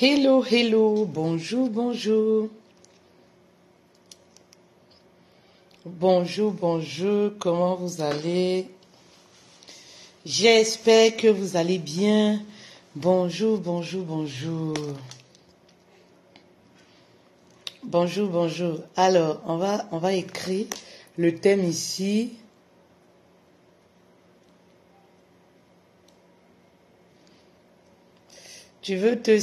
Hello, hello, bonjour, bonjour. Bonjour, bonjour, comment vous allez? J'espère que vous allez bien. Bonjour, bonjour, bonjour. Bonjour, bonjour. Alors, on va écrire le thème ici. Tu veux te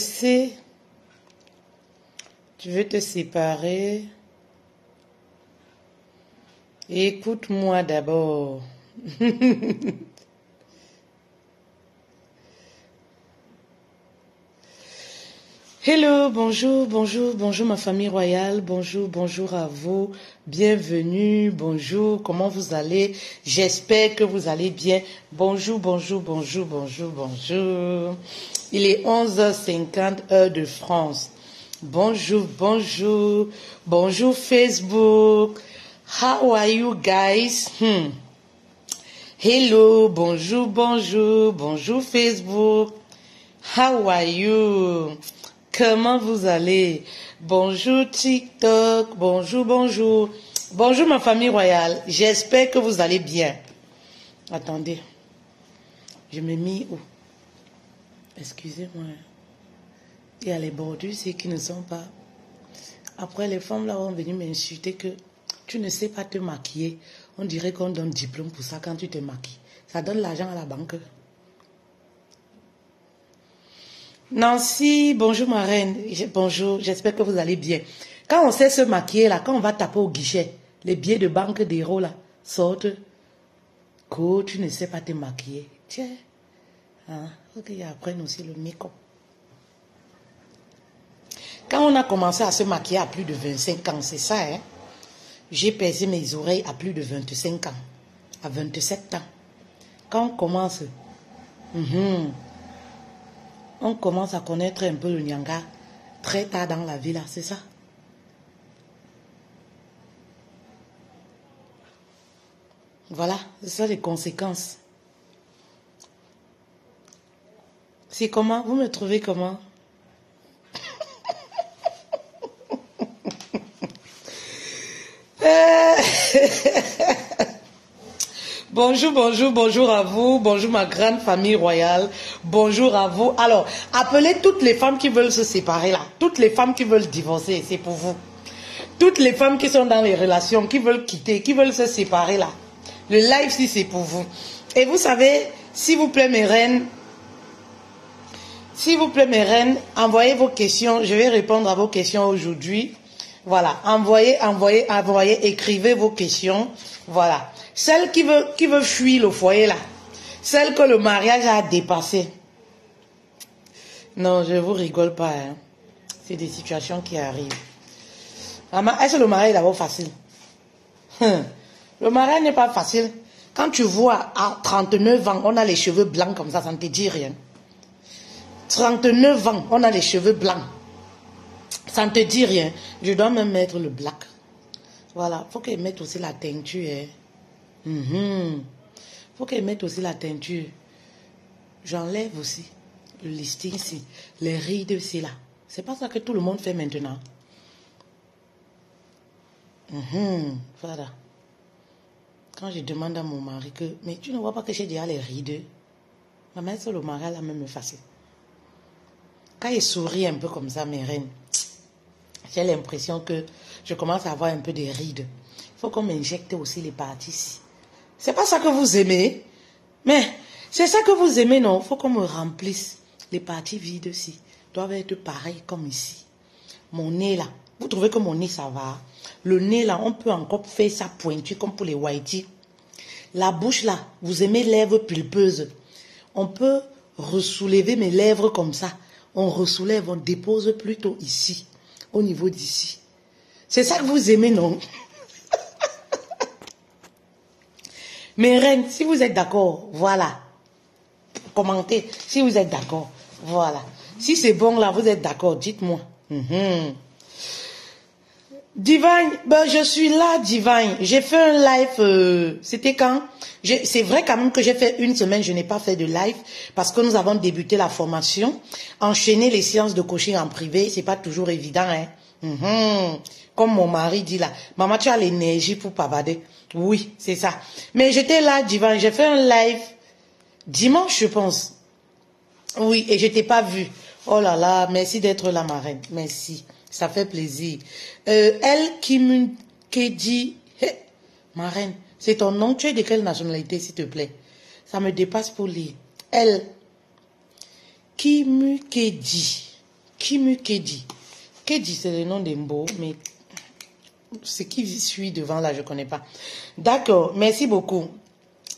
séparer. Écoute-moi d'abord. Hello, bonjour, bonjour, bonjour ma famille royale, bonjour, bonjour à vous, bienvenue, bonjour, comment vous allez? J'espère que vous allez bien. Bonjour, bonjour, bonjour, bonjour, bonjour. Il est 11h50 heure de France. Bonjour, bonjour, bonjour Facebook. How are you guys? Hello, bonjour, bonjour, bonjour Facebook. How are you? Comment vous allez? Bonjour TikTok, bonjour, bonjour. Bonjour ma famille royale, j'espère que vous allez bien. Attendez, je me mis où? Excusez-moi. Il y a les bordures, c'est qui ne sont pas. Après, les femmes là vont venir m'insulter que tu ne sais pas te maquiller. On dirait qu'on donne diplôme pour ça quand tu te maquilles. Ça donne l'argent à la banque. Nancy, bonjour ma reine, bonjour, j'espère que vous allez bien. Quand on sait se maquiller là, quand on va taper au guichet, les billets de banque d'euros là sortent. Que tu ne sais pas te maquiller. Tiens, ok, après nous aussi le make-up. Quand on a commencé à se maquiller à plus de 25 ans, c'est ça, hein? J'ai percé mes oreilles à plus de 25 ans, à 27 ans. Quand on commence, on commence à connaître un peu le Nyanga très tard dans la vie là, c'est ça? Voilà, c'est ça les conséquences. C'est comment? Vous me trouvez comment? Bonjour, bonjour, bonjour à vous. Bonjour ma grande famille royale. Bonjour à vous. Alors, appelez toutes les femmes qui veulent se séparer là. Toutes les femmes qui veulent divorcer, c'est pour vous. Toutes les femmes qui sont dans les relations, qui veulent quitter, qui veulent se séparer là. Le live, si c'est pour vous. Et vous savez, s'il vous plaît mes reines, envoyez vos questions. Je vais répondre à vos questions aujourd'hui. Voilà, envoyez, écrivez vos questions. Voilà. Celle qui veut fuir le foyer là. Celle que le mariage a dépassé. Non, je vous rigole pas. Hein. C'est des situations qui arrivent. Est-ce que le mariage est d'abord facile? Le mariage n'est pas facile. Quand tu vois à 39 ans, on a les cheveux blancs comme ça ne te dit rien. 39 ans, on a les cheveux blancs. Ça ne te dit rien. Je dois même mettre le black. Voilà, il faut qu'elle mette aussi la teinture. Faut qu'elle mette aussi la teinture. J'enlève aussi le listing ici. Les rides ici là. C'est pas ça que tout le monde fait maintenant. Voilà. Quand je demande à mon mari que, mais tu ne vois pas que j'ai déjà les rides. Ma mère sur le mariage là même facile. Quand il sourit un peu comme ça, mes reines, j'ai l'impression que je commence à avoir un peu des rides. Il faut qu'on m'injecte aussi les parties ici. C'est pas ça que vous aimez, mais c'est ça que vous aimez, non? Il faut qu'on me remplisse. Les parties vides ici doivent être pareilles comme ici. Mon nez là, vous trouvez que mon nez ça va? Le nez là, on peut encore faire ça pointu comme pour les whiteys. La bouche là, vous aimez lèvres pulpeuses. On peut ressoulever mes lèvres comme ça. On ressoulève, on dépose plutôt ici, au niveau d'ici. C'est ça que vous aimez, non? Mes reines, si vous êtes d'accord, voilà. Commentez, si vous êtes d'accord, voilà. Si c'est bon là, vous êtes d'accord, dites-moi. Divine, ben je suis là, Divine. J'ai fait un live, c'était quand? C'est vrai quand même que j'ai fait une semaine, je n'ai pas fait de live parce que nous avons débuté la formation. Enchaîner les séances de coaching en privé, c'est pas toujours évident, hein. Comme mon mari dit là, maman, tu as l'énergie pour pavader. Oui, c'est ça. Mais j'étais là, divan, j'ai fait un live dimanche, je pense. Oui, et je t'ai pas vu. Oh là là, merci d'être là, ma reine. Merci, ça fait plaisir. Elle qui me dit, hey, ma reine, c'est ton nom, tu es de quelle nationalité, s'il te plaît? Ça me dépasse pour lire. Elle, Kimu Kedi. Kimu Kedi. Kedi, c'est le nom d'Embo, mais ce qui suit devant là, je ne connais pas. D'accord, merci beaucoup.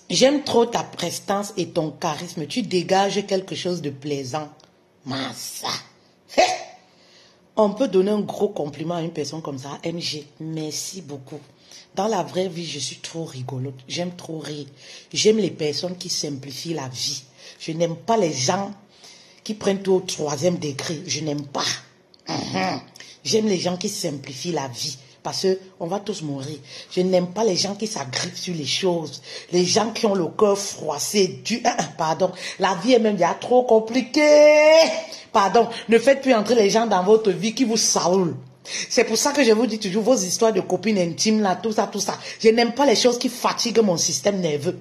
J'aime trop ta prestance et ton charisme. Tu dégages quelque chose de plaisant. Massa. Hey! On peut donner un gros compliment à une personne comme ça. MG, merci beaucoup. Dans la vraie vie, je suis trop rigolote. J'aime trop rire. J'aime les personnes qui simplifient la vie. Je n'aime pas les gens qui prennent tout au 3e degré. Je n'aime pas. J'aime les gens qui simplifient la vie. Parce qu'on va tous mourir. Je n'aime pas les gens qui s'agrippent sur les choses. Les gens qui ont le cœur froissé. Pardon. La vie est même déjà trop compliquée. Pardon. Ne faites plus entrer les gens dans votre vie qui vous saoulent. C'est pour ça que je vous dis toujours vos histoires de copines intimes là, tout ça, tout ça. Je n'aime pas les choses qui fatiguent mon système nerveux.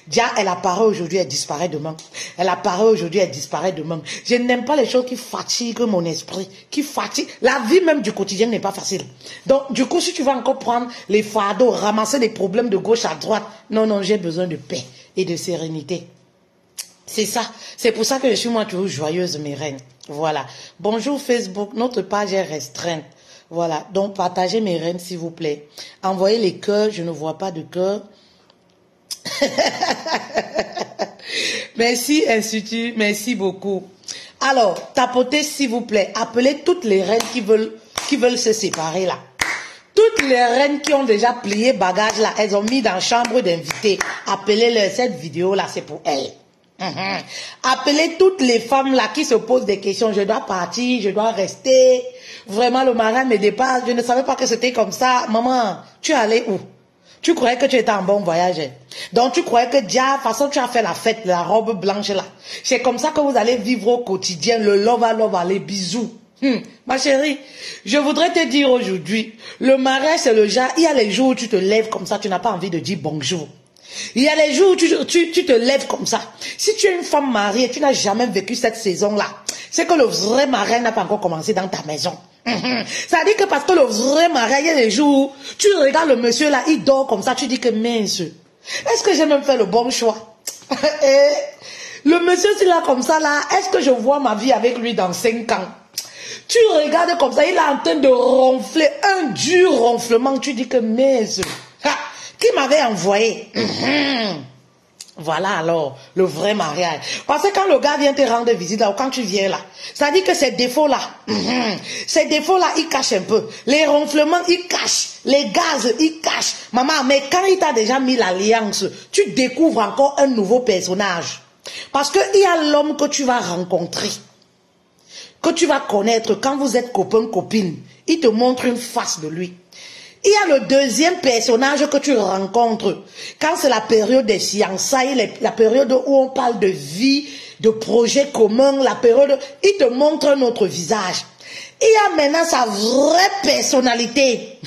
Dia, elle apparaît aujourd'hui, elle disparaît demain. Elle apparaît aujourd'hui, elle disparaît demain. Je n'aime pas les choses qui fatiguent mon esprit, qui fatiguent. La vie même du quotidien n'est pas facile. Donc, du coup, si tu vas encore prendre les fardeaux, ramasser les problèmes de gauche à droite, non, non, j'ai besoin de paix et de sérénité. C'est ça. C'est pour ça que je suis moi toujours joyeuse, mes reines. Voilà. Bonjour Facebook, notre page est restreinte. Voilà. Donc, partagez mes reines, s'il vous plaît. Envoyez les cœurs, je ne vois pas de cœur. Merci Institut, merci beaucoup. Alors, tapotez s'il vous plaît, appelez toutes les reines qui veulent se séparer là. Toutes les reines qui ont déjà plié bagage là, elles ont mis dans la chambre d'invités. Appelez-les, cette vidéo là c'est pour elles. Appelez toutes les femmes là qui se posent des questions. Je dois partir, je dois rester. Vraiment le marin me dépasse, je ne savais pas que c'était comme ça. Maman, tu es allée où? Tu croyais que tu étais en bon voyage. Donc tu croyais que déjà, de toute façon tu as fait la fête, la robe blanche là. C'est comme ça que vous allez vivre au quotidien, le love, les bisous. Ma chérie, je voudrais te dire aujourd'hui, le mariage c'est le genre, il y a les jours où tu te lèves comme ça, tu n'as pas envie de dire bonjour. Il y a les jours où tu te lèves comme ça. Si tu es une femme mariée et tu n'as jamais vécu cette saison-là, c'est que le vrai mariage n'a pas encore commencé dans ta maison. Ça veut dire que parce que le vrai mariage, il y a des jours où tu regardes le monsieur là, il dort comme ça, tu dis que mince, est-ce que j'ai même fait le bon choix? Le monsieur c'est là comme ça là, est-ce que je vois ma vie avec lui dans 5 ans? Tu regardes comme ça, il est en train de ronfler, un dur ronflement, tu dis que mince, qui m'avait envoyé? Voilà alors, le vrai mariage. Parce que quand le gars vient te rendre visite là, ou quand tu viens là, ça dit que ces défauts-là, ils cachent un peu. Les ronflements, ils cachent. Les gaz, ils cachent. Maman, mais quand il t'a déjà mis l'alliance, tu découvres encore un nouveau personnage. Parce que il y a l'homme que tu vas rencontrer, que tu vas connaître quand vous êtes copain, copine. Il te montre une face de lui. Il y a le deuxième personnage que tu rencontres quand c'est la période des fiançailles, la période où on parle de vie, de projets communs, la période, il te montre un autre visage. Il y a maintenant sa vraie personnalité.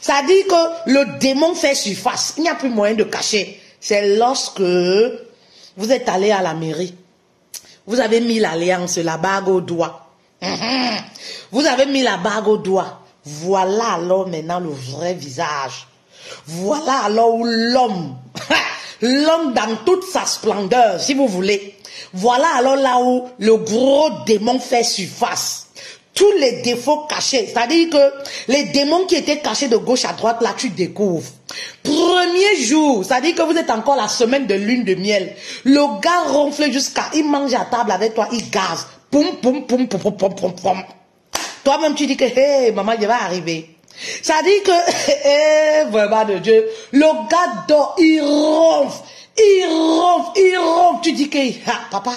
Ça dit que le démon fait surface. Il n'y a plus moyen de cacher. C'est lorsque vous êtes allé à la mairie. Vous avez mis l'alliance, la bague au doigt. Vous avez mis la bague au doigt. Voilà alors maintenant le vrai visage. Voilà alors où l'homme, l'homme dans toute sa splendeur, si vous voulez. Voilà alors là où le gros démon fait surface. Tous les défauts cachés, c'est-à-dire que les démons qui étaient cachés de gauche à droite, là tu découvres. Premier jour, c'est-à-dire que vous êtes encore la semaine de lune de miel. Le gars ronfle jusqu'à, il mange à table avec toi, il gaze. Poum, poum, poum, poum, poum, poum, poum, poum. Toi-même, tu dis que, hey, maman, je vais arriver. Ça dit que, vraiment de Dieu, le gars dort, il ronfle. Il ronfle. Tu dis que, ah, papa,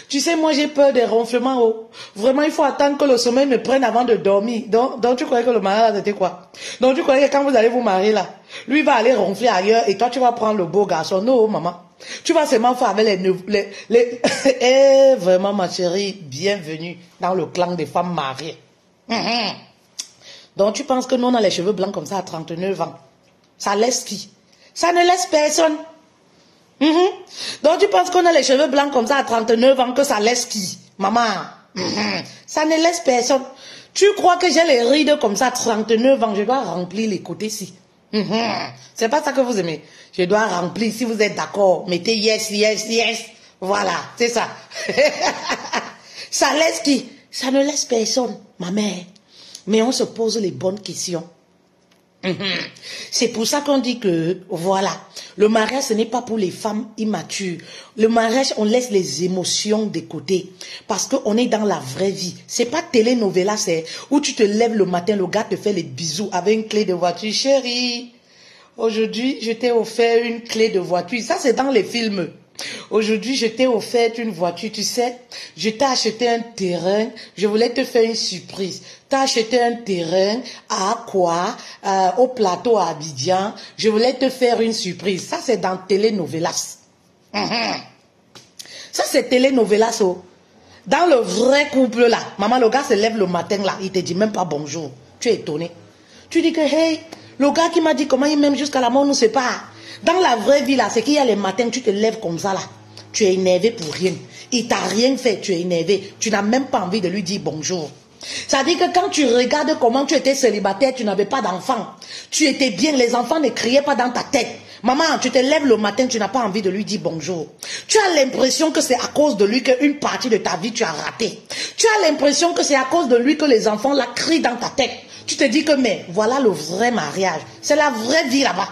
tu sais, moi j'ai peur des ronflements. Oh. Vraiment, il faut attendre que le sommeil me prenne avant de dormir. Donc tu croyais que le mariage c'était quoi? Donc tu croyais que quand vous allez vous marier là, lui va aller ronfler ailleurs et toi tu vas prendre le beau garçon. Non, maman. Tu vas seulement faire avec les... Eh, vraiment ma chérie, bienvenue dans le clan des femmes mariées. Donc tu penses que nous on a les cheveux blancs comme ça à 39 ans. Ça laisse qui? Ça ne laisse personne. Donc tu penses qu'on a les cheveux blancs comme ça à 39 ans, que ça laisse qui? Maman, ça ne laisse personne. Tu crois que j'ai les rides comme ça à 39 ans, je dois remplir les côtés-ci. C'est pas ça que vous aimez. Je dois remplir, si vous êtes d'accord, mettez yes, yes, yes. Voilà, c'est ça. Ça laisse qui? Ça ne laisse personne, ma mère. Mais on se pose les bonnes questions. C'est pour ça qu'on dit que, voilà, le mariage, ce n'est pas pour les femmes immatures. Le mariage, on laisse les émotions de côté. Parce qu'on est dans la vraie vie. C'est pas télénovela, c'est où tu te lèves le matin, le gars te fait les bisous avec une clé de voiture. Chérie, aujourd'hui, je t'ai offert une clé de voiture. Ça, c'est dans les films. Aujourd'hui, je t'ai offert une voiture, tu sais, je t'ai acheté un terrain, je voulais te faire une surprise. Tu as acheté un terrain à quoi? Au plateau à Abidjan, je voulais te faire une surprise. Ça, c'est dans Telenovelas. Ça, c'est Telenovelas. Oh. Dans le vrai couple là, maman, le gars se lève le matin là, il te dit même pas bonjour. Tu es étonné. Tu dis que, hey, le gars qui m'a dit comment il m'aime jusqu'à la mort nous sépare. Dans la vraie vie, là, c'est qu'il y a les matins, tu te lèves comme ça, là. Tu es énervé pour rien. Il t'a rien fait, tu es énervé. Tu n'as même pas envie de lui dire bonjour. Ça dit que quand tu regardes comment tu étais célibataire, tu n'avais pas d'enfant. Tu étais bien, les enfants ne criaient pas dans ta tête. Maman, tu te lèves le matin, tu n'as pas envie de lui dire bonjour. Tu as l'impression que c'est à cause de lui qu'une partie de ta vie tu as raté. Tu as l'impression que c'est à cause de lui que les enfants la crient dans ta tête. Tu te dis que, mais voilà le vrai mariage. C'est la vraie vie là-bas.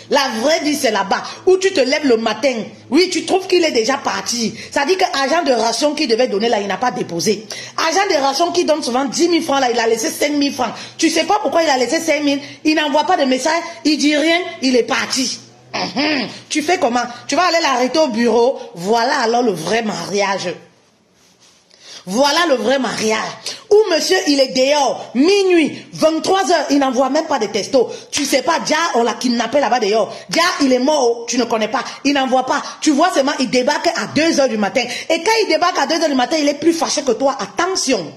La vraie vie, c'est là-bas, où tu te lèves le matin. Oui, tu trouves qu'il est déjà parti. Ça dit que agent de ration qu'il devait donner là, il n'a pas déposé. Agent de ration qui donne souvent 10 000 francs là, il a laissé 5 000 francs. Tu sais pas pourquoi il a laissé 5 000. Il n'envoie pas de message, il dit rien, il est parti. Tu fais comment? Tu vas aller l'arrêter au bureau. Voilà alors le vrai mariage. Voilà le vrai mariage. Où monsieur, il est dehors, minuit, 23 heures, il n'envoie même pas de texto. Tu sais pas, Dia, on l'a kidnappé là-bas dehors. Dia, il est mort, tu ne connais pas. Il n'envoie pas. Tu vois seulement, il débarque à 2 heures du matin. Et quand il débarque à 2 heures du matin, il est plus fâché que toi. Attention.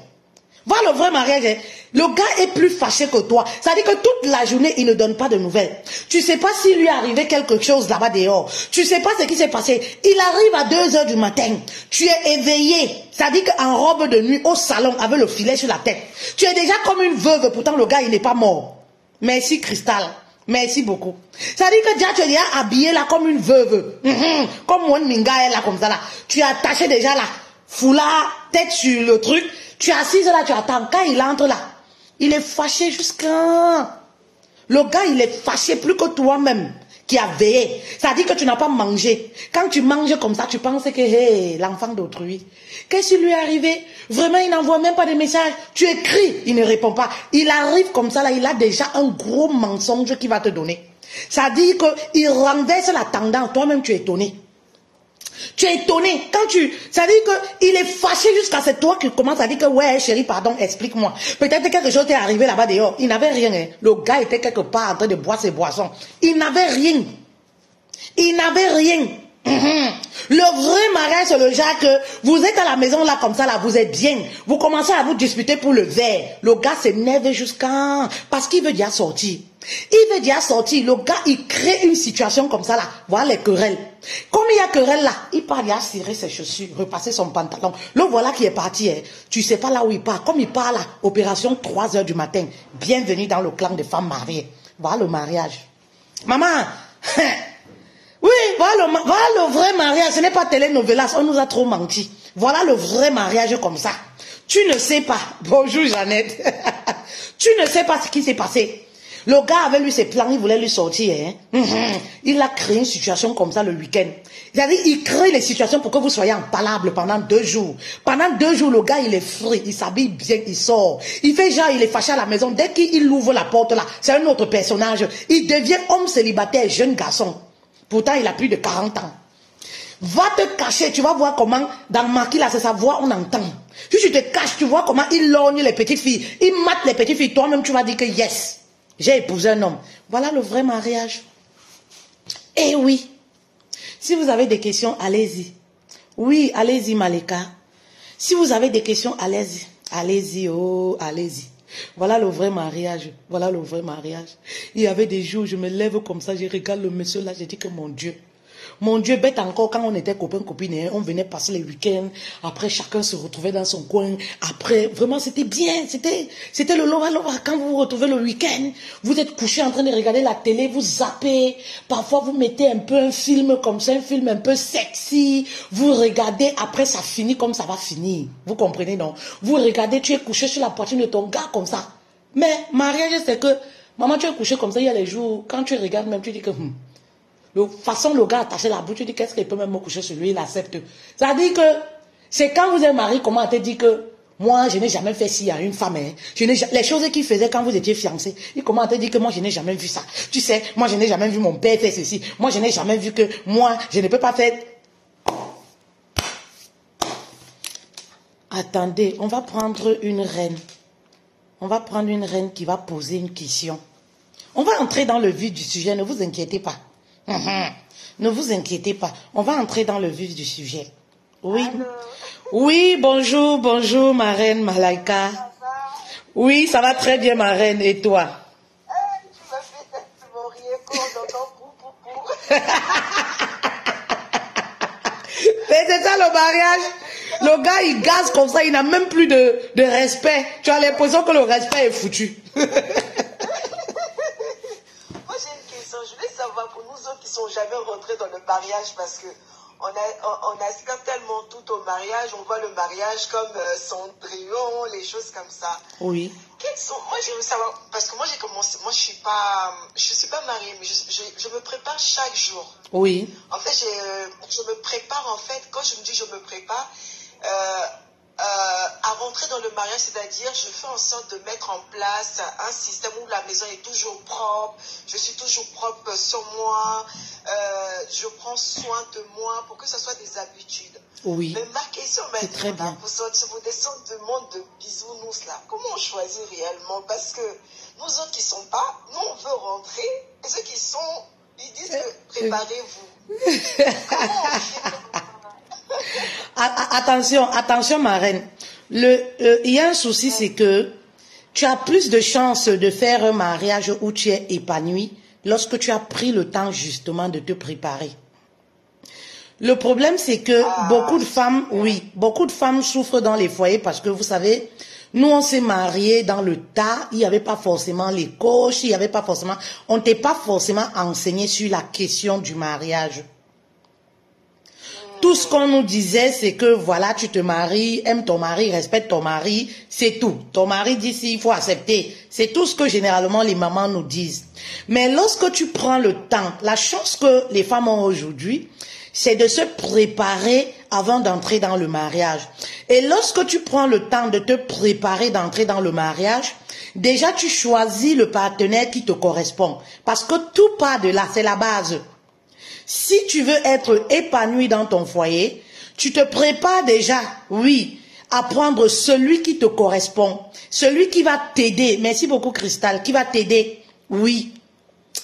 Voilà le vrai mariage. Hein. Le gars est plus fâché que toi. Ça veut dire que toute la journée, il ne donne pas de nouvelles. Tu sais pas s'il lui est arrivé quelque chose là-bas dehors. Tu sais pas ce qui s'est passé. Il arrive à 2 heures du matin. Tu es éveillé. Ça veut dire qu'en robe de nuit, au salon, avec le filet sur la tête. Tu es déjà comme une veuve. Pourtant, le gars, il n'est pas mort. Merci, Cristal. Merci beaucoup. Ça veut dire que déjà, tu es déjà habillé là comme une veuve. Comme Mwen Minga est là, comme ça là. Tu es attaché déjà là. Foulard, tête sur le truc. Tu es assise là, tu attends. Quand il entre là, il est fâché jusqu'à... Le gars, il est fâché plus que toi-même qui a veillé. Ça dit que tu n'as pas mangé. Quand tu manges comme ça, tu penses que hey, l'enfant d'autrui. Qu'est-ce qui lui est arrivé? Vraiment, il n'envoie même pas de message. Tu écris, il ne répond pas. Il arrive comme ça, là, il a déjà un gros mensonge qu'il va te donner. Ça dit qu'il renverse la tendance. Toi-même, tu es étonné. Tu es étonné quand ça veut dire qu'il est fâché jusqu'à c'est toi qui commence à dire que ouais chérie pardon explique-moi. Peut-être quelque chose t'est arrivé là-bas dehors. Il n'avait rien. Hein. Le gars était quelque part en train de boire ses boissons. Il n'avait rien. Il n'avait rien. Le vrai mariage c'est le genre que vous êtes à la maison là comme ça là vous êtes bien. Vous commencez à vous disputer pour le verre. Le gars s'énerve jusqu'à parce qu'il veut déjà sortir. Il veut déjà sortir. Le gars, il crée une situation comme ça là. Voilà les querelles. Comme il y a querelle là, il part déjà cirer ses chaussures, repasser son pantalon. Le voilà qui est parti. Hein. Tu sais pas là où il part. Comme il part là, opération 3 heures du matin. Bienvenue dans le clan des femmes mariées. Voilà le mariage. Maman, oui, voilà le vrai mariage. Ce n'est pas télénovelas. On nous a trop menti. Voilà le vrai mariage comme ça. Tu ne sais pas. Bonjour Jeannette. Tu ne sais pas ce qui s'est passé. Le gars avait lui ses plans, il voulait lui sortir. Hein? Il a créé une situation comme ça le week-end. C'est-à-dire, il crée les situations pour que vous soyez en palabre pendant 2 jours. Pendant 2 jours, le gars, il est free, il s'habille bien, il sort. Il fait genre, il est fâché à la maison. Dès qu'il ouvre la porte là, c'est un autre personnage. Il devient homme célibataire, jeune garçon. Pourtant, il a plus de 40 ans. Va te cacher, tu vas voir comment, dans Marquis, là, c'est sa voix, on entend. Si tu te caches, tu vois comment il lorgne les petites filles. Il mate les petites filles. Toi-même, tu vas dire que yes, j'ai épousé un homme. Voilà le vrai mariage. Eh oui. Si vous avez des questions, allez-y. Oui, allez-y, Malika. Si vous avez des questions, allez-y. Allez-y, oh, allez-y. Voilà le vrai mariage. Voilà le vrai mariage. Il y avait des jours, je me lève comme ça, je regarde le monsieur là, je dis que mon Dieu, bête encore, quand on était copains, copines, on venait passer les week-ends, après chacun se retrouvait dans son coin, après, vraiment c'était bien, c'était le lova lova, quand vous vous retrouvez le week-end, vous êtes couché en train de regarder la télé, vous zappez, parfois vous mettez un peu un film comme ça, un film un peu sexy, vous regardez, après ça finit comme ça va finir, vous comprenez non? Vous regardez, tu es couché sur la poitrine de ton gars comme ça, mais mariage c'est que, maman tu es couché comme ça, il y a les jours, quand tu regardes même, tu dis que, de façon, le gars attaché la bouche, tu dis qu'est-ce qu'il peut même me coucher sur lui, il accepte. Ça dit que c'est quand vous êtes marié, comment on te dit que moi, je n'ai jamais fait ci à une femme. Hein. Les choses qu'il faisait quand vous étiez fiancés, il comment on te dit que moi, je n'ai jamais vu ça. Tu sais, moi, je n'ai jamais vu mon père faire ceci. Moi, je n'ai jamais vu que moi, je ne peux pas faire. Attendez, on va prendre une reine. On va prendre une reine qui va poser une question. On va entrer dans le vif du sujet, ne vous inquiétez pas. Ne vous inquiétez pas. On va entrer dans le vif du sujet. Oui. Allô. Oui, bonjour, bonjour, ma reine Malaika. Ça va? Oui, ça va très bien, ma reine. Et toi? Tu m'as fait mon rire dans ton pou. Mais c'est ça le mariage. Le gars, il gaze comme ça, il n'a même plus de respect. Tu as l'impression que le respect est foutu. Je voulais savoir pour nous autres qui sont jamais rentrés dans le mariage parce que on aspire tellement tout au mariage, on voit le mariage comme Cendrillon, les choses comme ça. Oui. Moi je veux savoir parce que moi j'ai commencé, moi je suis pas mariée mais je me prépare chaque jour. Oui. En fait je me prépare en fait quand je me dis je me prépare. À rentrer dans le mariage, c'est-à-dire je fais en sorte de mettre en place un système où la maison est toujours propre, je suis toujours propre sur moi, je prends soin de moi pour que ce soit des habitudes. Oui. Mais ma question maintenant, pour sortir descendre du monde de bisounours là, comment on choisit réellement? Parce que nous autres qui ne sont pas, nous on veut rentrer, et ceux qui sont, ils disent que préparez-vous. Comment on fait? Attention, ma reine. Il y a un souci, c'est que tu as plus de chances de faire un mariage où tu es épanoui lorsque tu as pris le temps justement de te préparer. Le problème, c'est que beaucoup de femmes souffrent dans les foyers parce que vous savez, nous on s'est mariés dans le tas, il n'y avait pas forcément les coachs, il n'y avait pas forcément, on t'est pas forcément enseigné sur la question du mariage. Tout ce qu'on nous disait, c'est que voilà, tu te maries, aime ton mari, respecte ton mari, c'est tout. Ton mari dit si, il faut accepter. C'est tout ce que généralement les mamans nous disent. Mais lorsque tu prends le temps, la chance que les femmes ont aujourd'hui, c'est de se préparer avant d'entrer dans le mariage. Et lorsque tu prends le temps de te préparer d'entrer dans le mariage, déjà tu choisis le partenaire qui te correspond. Parce que tout part de là, c'est la base. Si tu veux être épanoui dans ton foyer, tu te prépares déjà, oui, à prendre celui qui te correspond, celui qui va t'aider, merci beaucoup Cristal, qui va t'aider, oui,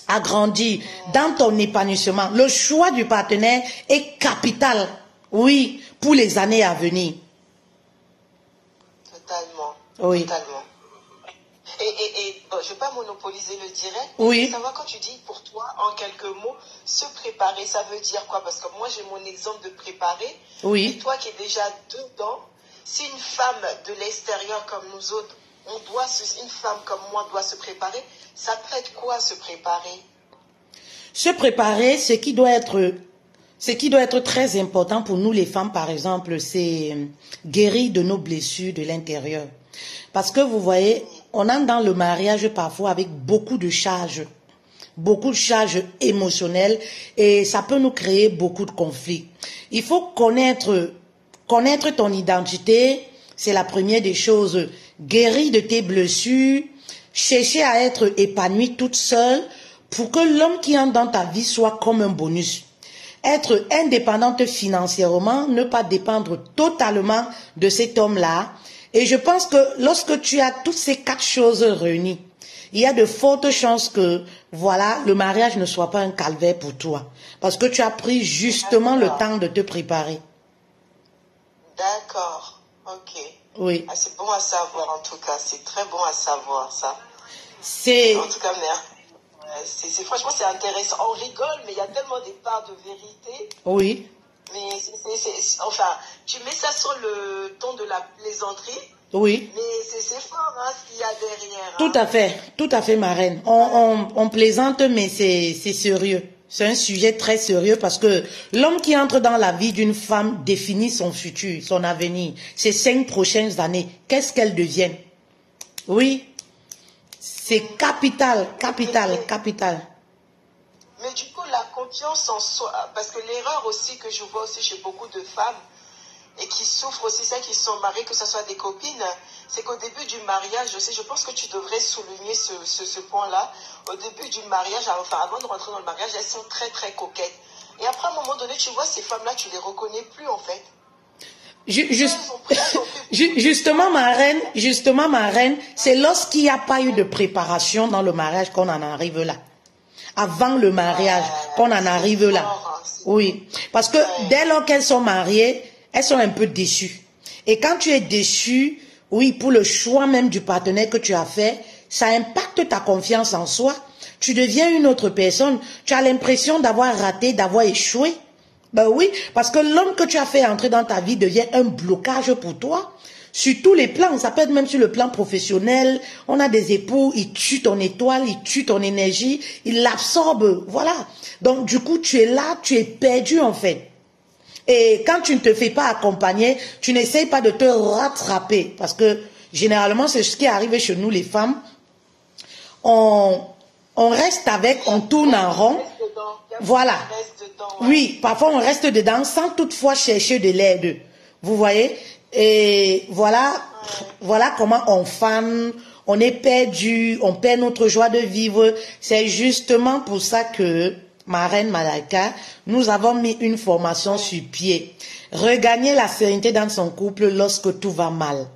à grandir dans ton épanouissement. Le choix du partenaire est capital, oui, pour les années à venir. Totalement. Oui. Totalement. Et bon, je ne vais pas monopoliser le direct. Oui. Je veux savoir quand tu dis pour toi, en quelques mots, se préparer, ça veut dire quoi? Parce que moi, j'ai mon exemple de préparer. Oui. Et toi qui es déjà dedans, si une femme de l'extérieur comme nous autres, une femme comme moi doit se préparer, ça traite quoi se préparer? Se préparer, ce qui doit être très important pour nous les femmes, par exemple, c'est guérir de nos blessures de l'intérieur. Parce que vous voyez, on entre dans le mariage parfois avec beaucoup de charges émotionnelles et ça peut nous créer beaucoup de conflits. Il faut connaître ton identité, c'est la première des choses. Guérir de tes blessures, chercher à être épanouie toute seule pour que l'homme qui entre dans ta vie soit comme un bonus. Être indépendante financièrement, ne pas dépendre totalement de cet homme-là. Et je pense que lorsque tu as toutes ces 4 choses réunies, il y a de fortes chances que, voilà, le mariage ne soit pas un calvaire pour toi. Parce que tu as pris justement le temps de te préparer. D'accord, ok. Oui. Ah, c'est bon à savoir en tout cas, c'est très bon à savoir ça. En tout cas, franchement c'est intéressant. On rigole, mais il y a tellement des parts de vérité. Oui. Mais enfin, tu mets ça sur le ton de la plaisanterie. Oui. Mais c'est fort hein, ce qu'il y a derrière. Tout à fait, ma reine. On plaisante, mais c'est sérieux. C'est un sujet très sérieux parce que l'homme qui entre dans la vie d'une femme définit son futur, son avenir, ses 5 prochaines années. Qu'est-ce qu'elle devient? Oui, c'est capital. Mais du coup, la confiance en soi, parce que l'erreur aussi que je vois aussi chez beaucoup de femmes et qui souffrent aussi, celles qui sont mariées, que ce soit des copines, c'est qu'au début du mariage aussi, je pense que tu devrais souligner ce point-là. Au début du mariage, enfin avant de rentrer dans le mariage, elles sont très très coquettes. Et après, à un moment donné, tu vois ces femmes-là, tu les reconnais plus en fait. Justement, ma reine, c'est lorsqu'il n'y a pas eu de préparation dans le mariage qu'on en arrive là. Avant le mariage, qu'on en arrive là. Oui, parce que dès lors qu'elles sont mariées, elles sont un peu déçues. Et quand tu es déçu, oui, pour le choix même du partenaire que tu as fait, ça impacte ta confiance en soi. Tu deviens une autre personne. Tu as l'impression d'avoir raté, d'avoir échoué. Ben oui, parce que l'homme que tu as fait entrer dans ta vie devient un blocage pour toi. Sur tous les plans, ça peut être même sur le plan professionnel. On a des époux, ils tuent ton étoile, ils tuent ton énergie, ils l'absorbent. Voilà. Donc du coup, tu es là, tu es perdu en fait. Et quand tu ne te fais pas accompagner, tu n'essayes pas de te rattraper. Parce que généralement, c'est ce qui arrive chez nous les femmes. On reste avec, on tourne en rond. Voilà. Oui, parfois on reste dedans sans toutefois chercher de l'aide. Vous voyez? Et voilà comment on fane, on est perdu, on perd notre joie de vivre. C'est justement pour ça que, ma reine Malaika, nous avons mis une formation sur pied. Regagner la sérénité dans son couple lorsque tout va mal.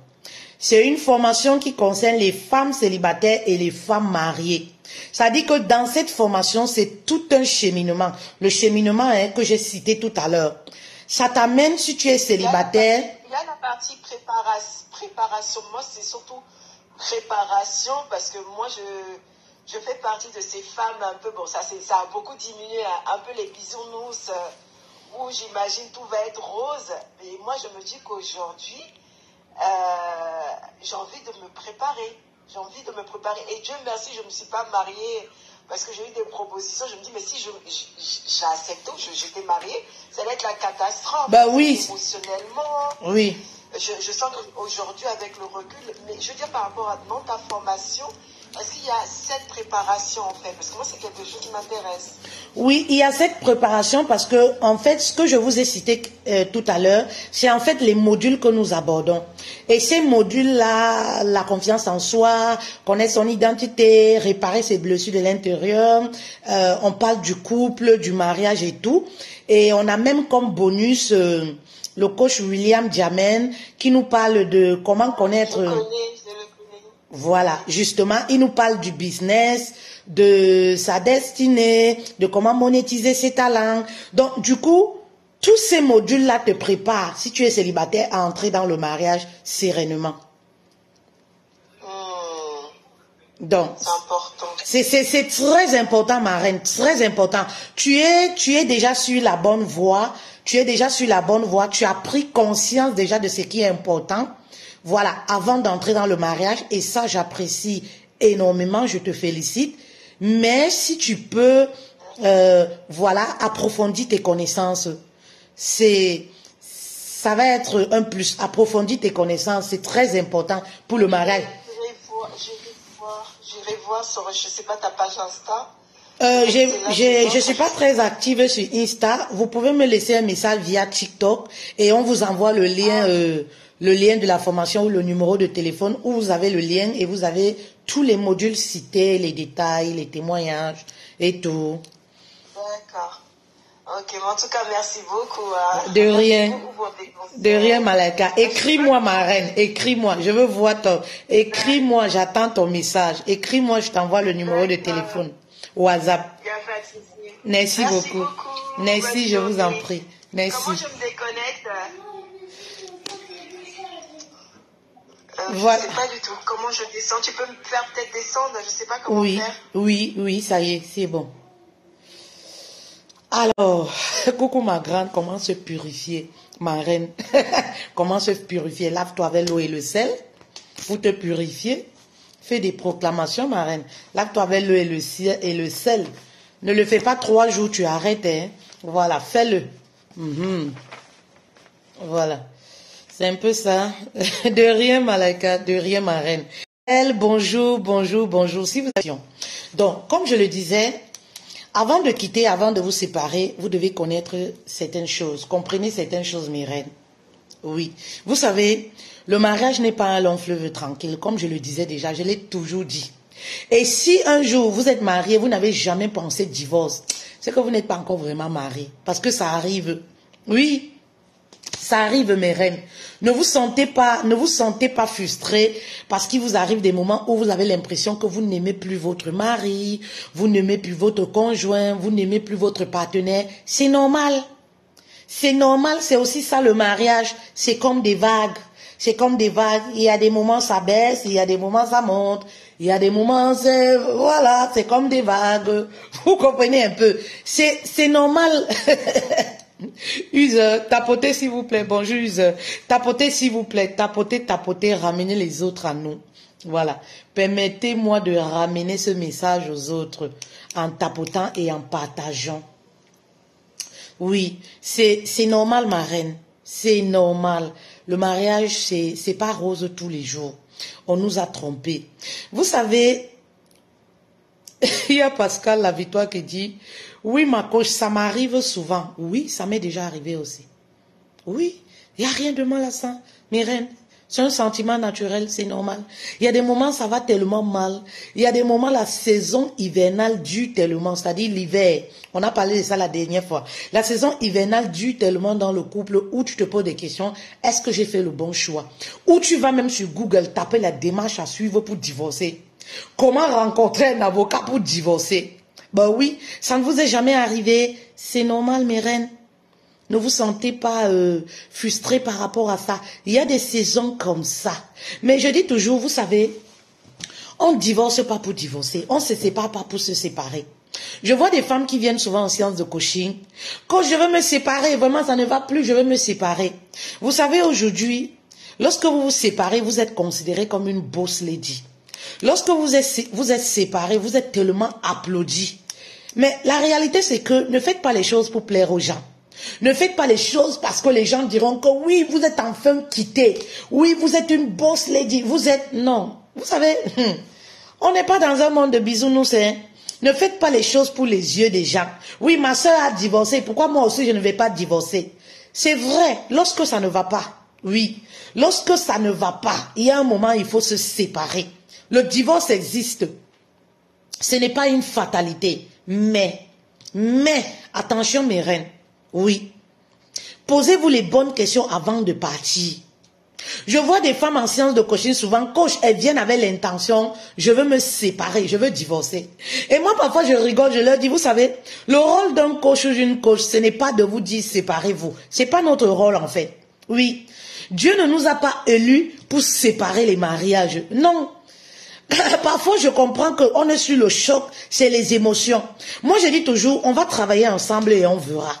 C'est une formation qui concerne les femmes célibataires et les femmes mariées. Ça dit que dans cette formation, c'est tout un cheminement. Le cheminement que j'ai cité tout à l'heure. Ça t'amène, si tu es célibataire... Il y a la partie préparation. Moi, c'est surtout préparation parce que moi, je fais partie de ces femmes un peu... Bon, ça a beaucoup diminué, un peu les bisounours où j'imagine tout va être rose. Et moi, je me dis qu'aujourd'hui, j'ai envie de me préparer. J'ai envie de me préparer. Et Dieu merci, je ne me suis pas mariée parce que j'ai eu des propositions. Je me dis, mais si j'accepte, j'étais mariée, ça allait être la catastrophe. Bah oui. Émotionnellement. Oui. Je sens qu'aujourd'hui, avec le recul, mais je veux dire par rapport à ta formation, est-ce qu'il y a cette préparation en fait? Parce que moi, c'est quelque chose qui m'intéresse. Oui, il y a cette préparation parce que, en fait, ce que je vous ai cité tout à l'heure, c'est en fait les modules que nous abordons. Et ces modules-là, la confiance en soi, connaître son identité, réparer ses blessures de l'intérieur, on parle du couple, du mariage et tout. Et on a même comme bonus le coach William Diamen qui nous parle de comment connaître... Je le connais. Voilà, justement, il nous parle du business, de sa destinée, de comment monétiser ses talents. Donc, du coup, tous ces modules-là te préparent, si tu es célibataire, à entrer dans le mariage sereinement. Donc, c'est important. C'est très important, ma reine, très important. Tu es déjà sur la bonne voie, tu as pris conscience déjà de ce qui est important. Voilà, avant d'entrer dans le mariage, et ça j'apprécie énormément, je te félicite. Mais si tu peux, voilà, approfondir tes connaissances, ça va être un plus. Approfondir tes connaissances, c'est très important pour le mariage. J'irai voir sur, je sais pas, ta page Insta. Je suis pas très active sur Insta. Vous pouvez me laisser un message via TikTok et on vous envoie le lien. le lien de la formation ou le numéro de téléphone où vous avez le lien et vous avez tous les modules cités, les détails, les témoignages et tout. D'accord. Ok, mais en tout cas, merci beaucoup. Hein. De rien. Merci beaucoup pour tes conseils. De rien, Malika. Écris-moi, ma reine. Écris-moi. Je veux voir ton... Écris-moi, j'attends ton message. Écris-moi, je t'envoie le numéro de téléphone. WhatsApp. Il n'y a pas de souci. Merci beaucoup. Merci, Bonne je vous en journée. prie. Merci. Comment je me déconnecte Voilà. Je ne sais pas du tout. Comment je descends? Tu peux me faire peut-être descendre? Je ne sais pas comment Oui, faire. oui, ça y est, c'est bon. Alors, coucou ma grande, comment se purifier, ma reine? Comment se purifier? Lave-toi avec l'eau et le sel pour te purifier. Fais des proclamations, ma reine. Lave-toi avec l'eau et le sel. Ne le fais pas 3 jours, tu arrêtes. Hein? Voilà, fais-le. Voilà. C'est un peu ça. De rien, Malika, de rien, ma reine. Bonjour, bonjour, bonjour. Si vous avez... Donc, comme je le disais, avant de quitter, avant de vous séparer, vous devez connaître certaines choses. Comprenez certaines choses, mes reines. Oui. Vous savez, le mariage n'est pas un long fleuve tranquille. Comme je le disais déjà, je l'ai toujours dit. Et si un jour vous êtes marié, vous n'avez jamais pensé divorce, c'est que vous n'êtes pas encore vraiment marié. Parce que ça arrive. Oui. Ça arrive, mes reines. Ne vous sentez pas frustrés parce qu'il vous arrive des moments où vous avez l'impression que vous n'aimez plus votre mari, vous n'aimez plus votre conjoint, vous n'aimez plus votre partenaire. C'est normal. C'est normal, c'est aussi ça le mariage. C'est comme des vagues. C'est comme des vagues. Il y a des moments ça baisse, il y a des moments ça monte, il y a des moments voilà, c'est comme des vagues. Vous comprenez un peu. C'est normal. Use, tapotez s'il vous plaît, bonjour Use, tapotez s'il vous plaît, tapotez, ramenez les autres à nous. Voilà, permettez-moi de ramener ce message aux autres en tapotant et en partageant. Oui, c'est normal ma reine, c'est normal. Le mariage, c'est pas rose tous les jours. On nous a trompés. Vous savez, il y a Pascal La Victoire qui dit... Oui, ma coach, ça m'arrive souvent. Oui, ça m'est déjà arrivé aussi. Oui, il n'y a rien de mal à ça, mes reines. C'est un sentiment naturel, c'est normal. Il y a des moments, ça va tellement mal. Il y a des moments, la saison hivernale dure tellement, c'est-à-dire l'hiver. On a parlé de ça la dernière fois. La saison hivernale dure tellement dans le couple où tu te poses des questions. Est-ce que j'ai fait le bon choix? Où tu vas même sur Google taper la démarche à suivre pour divorcer. Comment rencontrer un avocat pour divorcer? Ben oui, ça ne vous est jamais arrivé. C'est normal, mes reines. Ne vous sentez pas frustrés par rapport à ça. Il y a des saisons comme ça. Mais je dis toujours, vous savez, on ne divorce pas pour divorcer. On ne se sépare pas pour se séparer. Je vois des femmes qui viennent souvent en séance de coaching. Quand je veux me séparer, vraiment ça ne va plus, je veux me séparer. Vous savez, aujourd'hui, lorsque vous vous séparez, vous êtes considéré comme une boss lady. Lorsque vous êtes séparés, vous êtes tellement applaudis. Mais la réalité, c'est que ne faites pas les choses pour plaire aux gens. Ne faites pas les choses parce que les gens diront que oui, vous êtes enfin quittés. Oui, vous êtes une boss lady. Vous êtes... Non. Vous savez, on n'est pas dans un monde de bisounours. Hein. Ne faites pas les choses pour les yeux des gens. Oui, ma soeur a divorcé. Pourquoi moi aussi je ne vais pas divorcer? C'est vrai, lorsque ça ne va pas. Oui, lorsque ça ne va pas, il y a un moment, il faut se séparer. Le divorce existe. Ce n'est pas une fatalité. Mais, attention mes reines, oui, posez-vous les bonnes questions avant de partir. Je vois des femmes en séance de coaching, souvent, coach, elles viennent avec l'intention, je veux me séparer, je veux divorcer. Et moi, parfois, je rigole, je leur dis, vous savez, le rôle d'un coach ou d'une coach, ce n'est pas de vous dire séparez-vous. Ce n'est pas notre rôle, en fait. Oui, Dieu ne nous a pas élus pour séparer les mariages. Non. Parfois, je comprends qu'on est sur le choc, c'est les émotions. Moi, je dis toujours, on va travailler ensemble et on verra.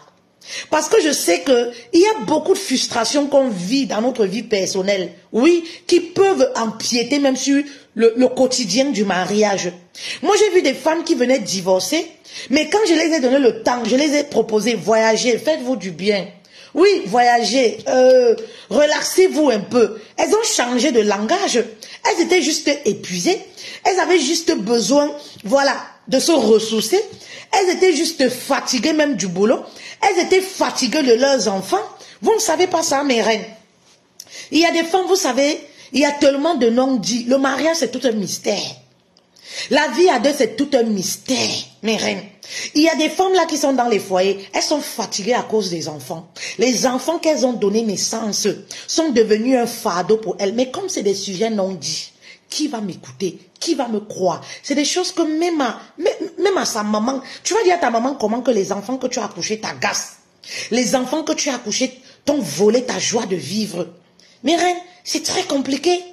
Parce que je sais qu'il y a beaucoup de frustrations qu'on vit dans notre vie personnelle, oui, qui peuvent empiéter même sur le quotidien du mariage. Moi, j'ai vu des femmes qui venaient divorcer, mais quand je les ai donné le temps, je les ai proposé, voyager, faites-vous du bien. Oui, voyagez, relaxez-vous un peu. Elles ont changé de langage. Elles étaient juste épuisées. Elles avaient juste besoin, voilà, de se ressourcer. Elles étaient juste fatiguées même du boulot. Elles étaient fatiguées de leurs enfants. Vous ne savez pas ça, mes reines. Il y a des femmes, vous savez, il y a tellement de non-dits. Le mariage, c'est tout un mystère. La vie à deux, c'est tout un mystère, mes reines. Il y a des femmes là qui sont dans les foyers, elles sont fatiguées à cause des enfants. Les enfants qu'elles ont donné naissance sont devenus un fardeau pour elles. Mais comme c'est des sujets non dits, qui va m'écouter? Qui va me croire? C'est des choses que même à sa maman, tu vas dire à ta maman comment que les enfants que tu as accouchés t'agacent. Les enfants que tu as accouchés t'ont volé ta joie de vivre. Mes reines, c'est très compliqué.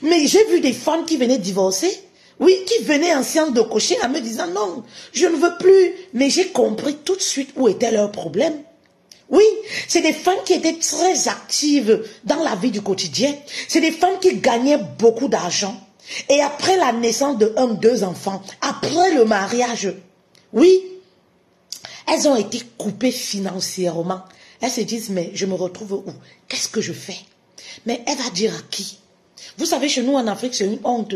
Mais j'ai vu des femmes qui venaient divorcer. Oui, qui venaient en séance de coaching en me disant non, je ne veux plus. Mais j'ai compris tout de suite où était leur problème. Oui, c'est des femmes qui étaient très actives dans la vie du quotidien. C'est des femmes qui gagnaient beaucoup d'argent. Et après la naissance de 1 ou 2 enfants, après le mariage, oui, elles ont été coupées financièrement. Elles se disent, mais je me retrouve où? Qu'est-ce que je fais? Mais elle va dire à qui? Vous savez, chez nous en Afrique, c'est une honte.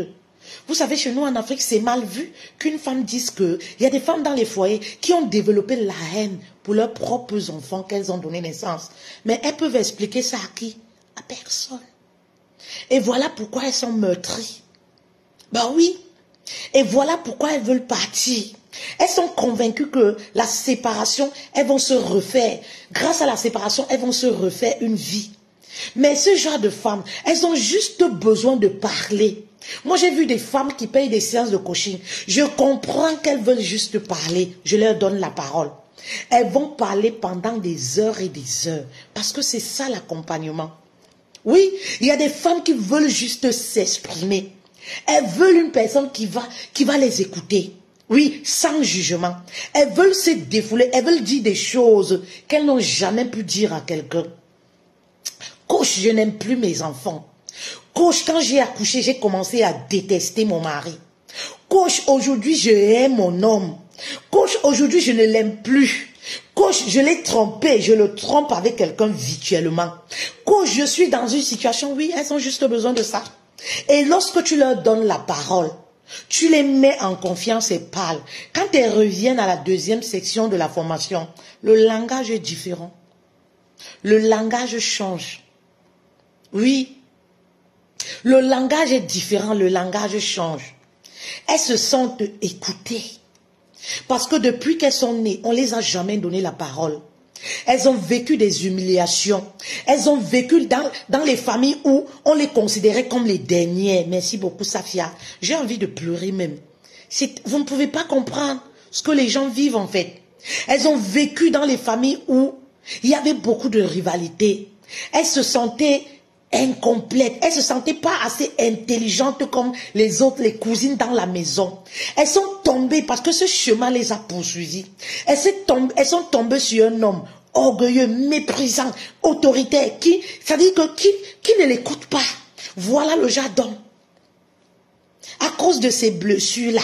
Vous savez, chez nous en Afrique, c'est mal vu qu'une femme dise que il y a des femmes dans les foyers qui ont développé la haine pour leurs propres enfants qu'elles ont donné naissance. Mais elles peuvent expliquer ça à qui? À personne. Et voilà pourquoi elles sont meurtries. Ben oui. Et voilà pourquoi elles veulent partir. Elles sont convaincues que la séparation, elles vont se refaire. Grâce à la séparation, elles vont se refaire une vie. Mais ce genre de femmes, elles ont juste besoin de parler. Moi, j'ai vu des femmes qui payent des séances de coaching. Je comprends qu'elles veulent juste parler. Je leur donne la parole. Elles vont parler pendant des heures et des heures. Parce que c'est ça l'accompagnement. Oui, il y a des femmes qui veulent juste s'exprimer. Elles veulent une personne qui va les écouter. Oui, sans jugement. Elles veulent se défouler. Elles veulent dire des choses qu'elles n'ont jamais pu dire à quelqu'un. Coach, je n'aime plus mes enfants. Coach, quand j'ai accouché, j'ai commencé à détester mon mari. Coach, aujourd'hui, je hais mon homme. Coach, aujourd'hui, je ne l'aime plus. Coach, je l'ai trompé, je le trompe avec quelqu'un virtuellement. Coach, je suis dans une situation, oui, elles ont juste besoin de ça. Et lorsque tu leur donnes la parole, tu les mets en confiance et parles. Quand elles reviennent à la 2e section de la formation, le langage est différent. Le langage change. Oui. Le langage est différent, le langage change. Elles se sentent écoutées. Parce que depuis qu'elles sont nées, on ne les a jamais donné la parole. Elles ont vécu des humiliations. Elles ont vécu dans les familles où on les considérait comme les dernières. Merci beaucoup, Safia. J'ai envie de pleurer même. Vous ne pouvez pas comprendre ce que les gens vivent en fait. Elles ont vécu dans les familles où il y avait beaucoup de rivalité. Elles se sentaient incomplètes. Elles se sentaient pas assez intelligentes comme les autres, les cousines dans la maison. Elles sont tombées parce que ce chemin les a poursuivies. Elles sont tombées sur un homme orgueilleux, méprisant, autoritaire, c'est-à-dire qui ne l'écoute pas. Voilà le genre d'homme. À cause de ces blessures-là,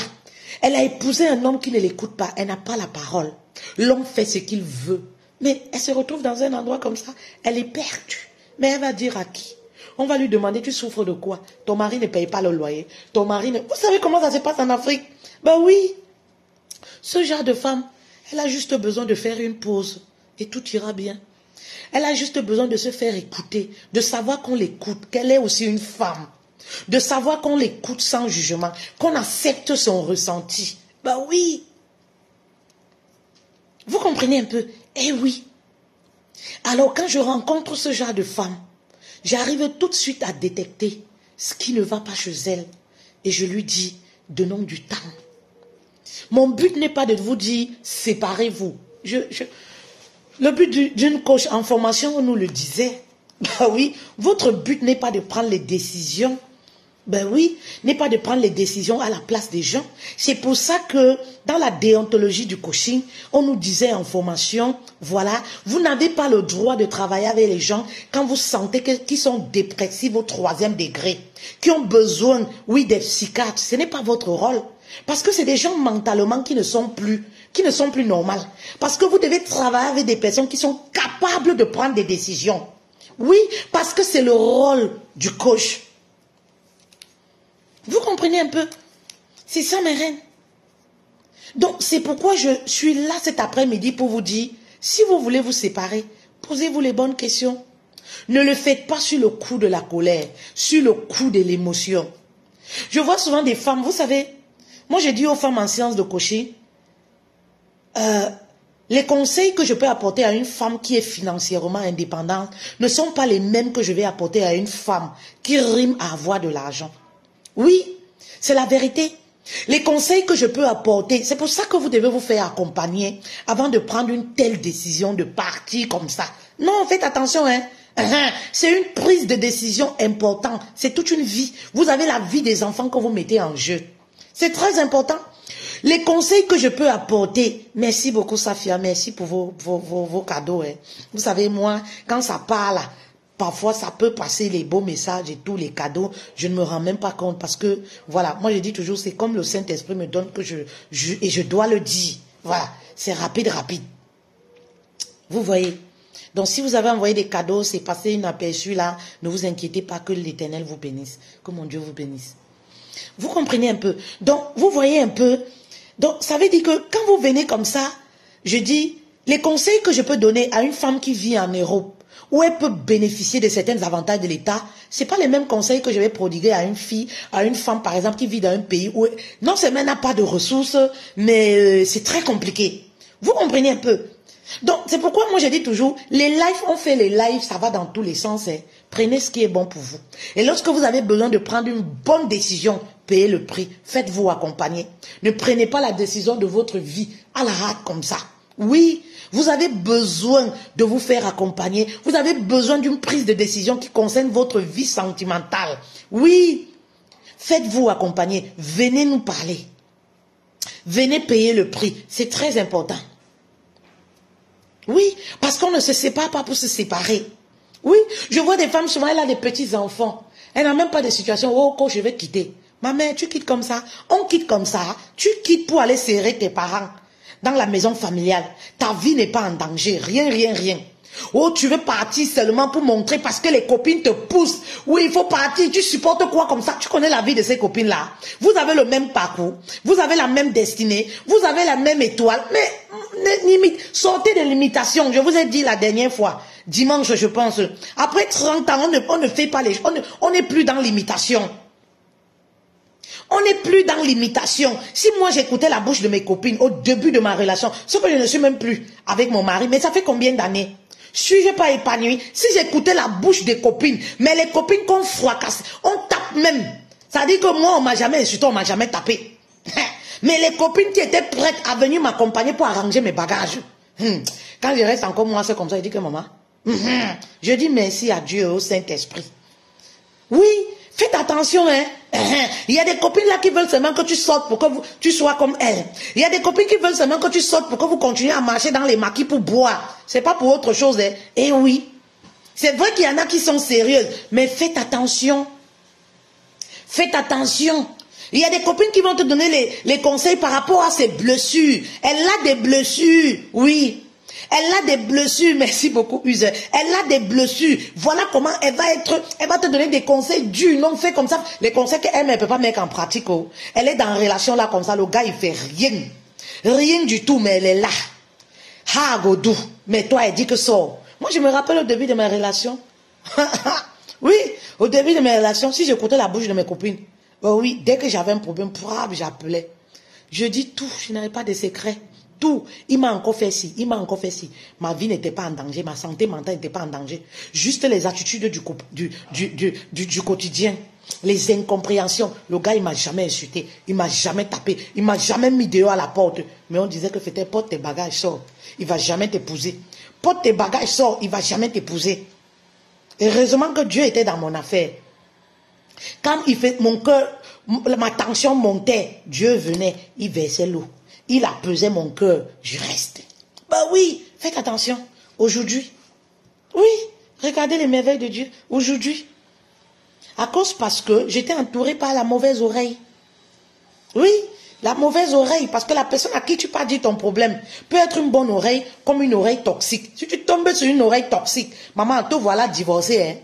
elle a épousé un homme qui ne l'écoute pas. Elle n'a pas la parole. L'homme fait ce qu'il veut. Mais elle se retrouve dans un endroit comme ça. Elle est perdue. Mais elle va dire à qui? On va lui demander, tu souffres de quoi? Ton mari ne paye pas le loyer. Ton mari ne... Vous savez comment ça se passe en Afrique? Ben oui. Ce genre de femme, elle a juste besoin de faire une pause. Et tout ira bien. Elle a juste besoin de se faire écouter. De savoir qu'on l'écoute. Qu'elle est aussi une femme. De savoir qu'on l'écoute sans jugement. Qu'on accepte son ressenti. Ben oui. Vous comprenez un peu? Eh oui. Alors quand je rencontre ce genre de femme, j'arrive tout de suite à détecter ce qui ne va pas chez elle. Et je lui dis, donnons du temps. Mon but n'est pas de vous dire, séparez-vous. Le but d'une coach en formation, on nous le disait. Ben oui, votre but n'est pas de prendre les décisions. Ben oui, n'est pas de prendre les décisions à la place des gens. C'est pour ça que dans la déontologie du coaching, on nous disait en formation, voilà, vous n'avez pas le droit de travailler avec les gens quand vous sentez qu'ils sont dépressifs au 3e degré, qui ont besoin, oui, des psychiatres. Ce n'est pas votre rôle. Parce que c'est des gens mentalement qui ne sont plus normales. Parce que vous devez travailler avec des personnes qui sont capables de prendre des décisions. Oui, parce que c'est le rôle du coach. Vous comprenez un peu? C'est ça, mes reines. Donc, c'est pourquoi je suis là cet après-midi pour vous dire, si vous voulez vous séparer, posez-vous les bonnes questions. Ne le faites pas sur le coup de la colère, sur le coup de l'émotion. Je vois souvent des femmes, vous savez, moi j'ai dit aux femmes en séance de coaching, les conseils que je peux apporter à une femme qui est financièrement indépendante ne sont pas les mêmes que je vais apporter à une femme qui rime à avoir de l'argent. Oui, c'est la vérité. Les conseils que je peux apporter, c'est pour ça que vous devez vous faire accompagner avant de prendre une telle décision de partir comme ça. Non, faites attention, hein. C'est une prise de décision importante. C'est toute une vie. Vous avez la vie des enfants que vous mettez en jeu. C'est très important. Les conseils que je peux apporter, merci beaucoup Safia, merci pour vos cadeaux. Hein. Vous savez, moi, quand ça parle, parfois ça peut passer les beaux messages et tous les cadeaux, je ne me rends même pas compte parce que, voilà, moi je dis toujours, c'est comme le Saint-Esprit me donne que et je dois le dire. Voilà, c'est rapide. Vous voyez. Donc si vous avez envoyé des cadeaux, c'est passé inaperçu là, ne vous inquiétez pas, que l'Éternel vous bénisse, que mon Dieu vous bénisse. Vous comprenez un peu. Donc vous voyez un peu. Donc ça veut dire que quand vous venez comme ça, je dis, les conseils que je peux donner à une femme qui vit en Europe, où elle peut bénéficier de certains avantages de l'État, c'est pas les mêmes conseils que je vais prodiguer à une fille, à une femme par exemple qui vit dans un pays où non seulement elle n'a pas de ressources, mais c'est très compliqué. Vous comprenez un peu. Donc c'est pourquoi moi je dis toujours, les lives, on fait les lives, ça va dans tous les sens. Hein. Prenez ce qui est bon pour vous. Et lorsque vous avez besoin de prendre une bonne décision, payez le prix, faites-vous accompagner. Ne prenez pas la décision de votre vie à la rate comme ça. Oui, vous avez besoin de vous faire accompagner. Vous avez besoin d'une prise de décision qui concerne votre vie sentimentale. Oui, faites-vous accompagner. Venez nous parler. Venez payer le prix. C'est très important. Oui, parce qu'on ne se sépare pas pour se séparer. Oui, je vois des femmes, souvent, elle a des petits-enfants. Elle n'a même pas de situation, oh, je vais quitter. Ma mère, tu quittes comme ça. On quitte comme ça. Tu quittes pour aller serrer tes parents dans la maison familiale. Ta vie n'est pas en danger. Rien. Oh, tu veux partir seulement pour montrer parce que les copines te poussent. Oui, il faut partir. Tu supportes quoi comme ça? Tu connais la vie de ces copines-là. Vous avez le même parcours. Vous avez la même destinée. Vous avez la même étoile. Mais limite, sortez de limitation. Je vous ai dit la dernière fois. Dimanche, je pense. Après 30 ans, on ne fait pas les choses. On n'est plus dans l'imitation. On n'est plus dans l'imitation. Si moi j'écoutais la bouche de mes copines au début de ma relation, ce que je ne suis même plus avec mon mari, mais ça fait combien d'années? Suis-je pas épanouie? Si j'écoutais la bouche des copines, mais les copines qu'on fracasse, on tape même. Ça dit que moi on m'a jamais insulté, on m'a jamais tapé. Mais les copines qui étaient prêtes à venir m'accompagner pour arranger mes bagages. Quand je reste encore moi, c'est comme ça, je dis que maman, je dis merci à Dieu et au Saint-Esprit. Oui, faites attention, hein. Il y a des copines là qui veulent seulement que tu sortes pour que tu sois comme elles. Il y a des copines qui veulent seulement que tu sortes pour que vous continuez à marcher dans les maquis pour boire. C'est pas pour autre chose, hein. Et oui, c'est vrai qu'il y en a qui sont sérieuses, mais faites attention. Faites attention. Il y a des copines qui vont te donner les conseils par rapport à ses blessures. Elle a des blessures, oui. Elle a des blessures, merci beaucoup, Use. Elle a des blessures. Voilà comment elle va te donner des conseils durs. Non, fais comme ça. Les conseils qu'elle ne peut pas mettre en pratique. Oh. Elle est dans une relation là comme ça. Le gars, il fait rien. Rien du tout, mais elle est là. Ha, Godou. Mais toi, elle dit que sort. Moi, je me rappelle au début de ma relation. Oui, au début de mes relations, si j'écoutais la bouche de mes copines, oh oui, dès que j'avais un problème, j'appelais. Je dis tout, je n'avais pas de secret. Tout. Il m'a encore fait ci, il m'a encore fait ci. Ma vie n'était pas en danger, ma santé mentale n'était pas en danger. Juste les attitudes du quotidien, les incompréhensions. Le gars, il m'a jamais insulté, il m'a jamais tapé, il m'a jamais mis dehors à la porte. Mais on disait que c'était porte tes bagages, sors. Il va jamais t'épouser. Porte tes bagages, sors, il va jamais t'épouser. Heureusement que Dieu était dans mon affaire. Quand il fait mon cœur, ma tension montait, Dieu venait, il versait l'eau. Il apaisait mon cœur, je reste. Bah oui, faites attention. Aujourd'hui, oui, regardez les merveilles de Dieu. Aujourd'hui, à cause parce que j'étais entourée par la mauvaise oreille. Oui, la mauvaise oreille, parce que la personne à qui tu pas dit ton problème peut être une bonne oreille comme une oreille toxique. Si tu tombes sur une oreille toxique, maman, te voilà divorcée. Hein?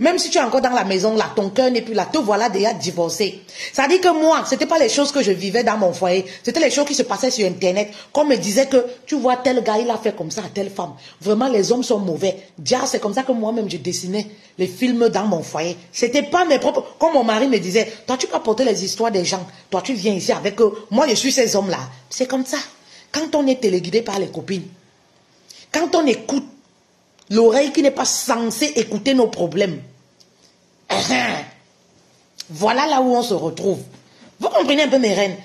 Même si tu es encore dans la maison, là, ton cœur n'est plus là, te voilà déjà divorcé. Ça dit que moi, c'était pas les choses que je vivais dans mon foyer, c'était les choses qui se passaient sur Internet. Qu'on me disait que, tu vois, tel gars, il a fait comme ça à telle femme. Vraiment, les hommes sont mauvais. Déjà, c'est comme ça que moi-même, je dessinais les films dans mon foyer. C'était pas mes propres... Comme mon mari me disait, toi, tu peux porter les histoires des gens. Toi, tu viens ici avec eux. Moi, je suis ces hommes-là. C'est comme ça. Quand on est téléguidé par les copines, quand on écoute l'oreille qui n'est pas censée écouter nos problèmes. Voilà là où on se retrouve. Vous comprenez un peu mes reines?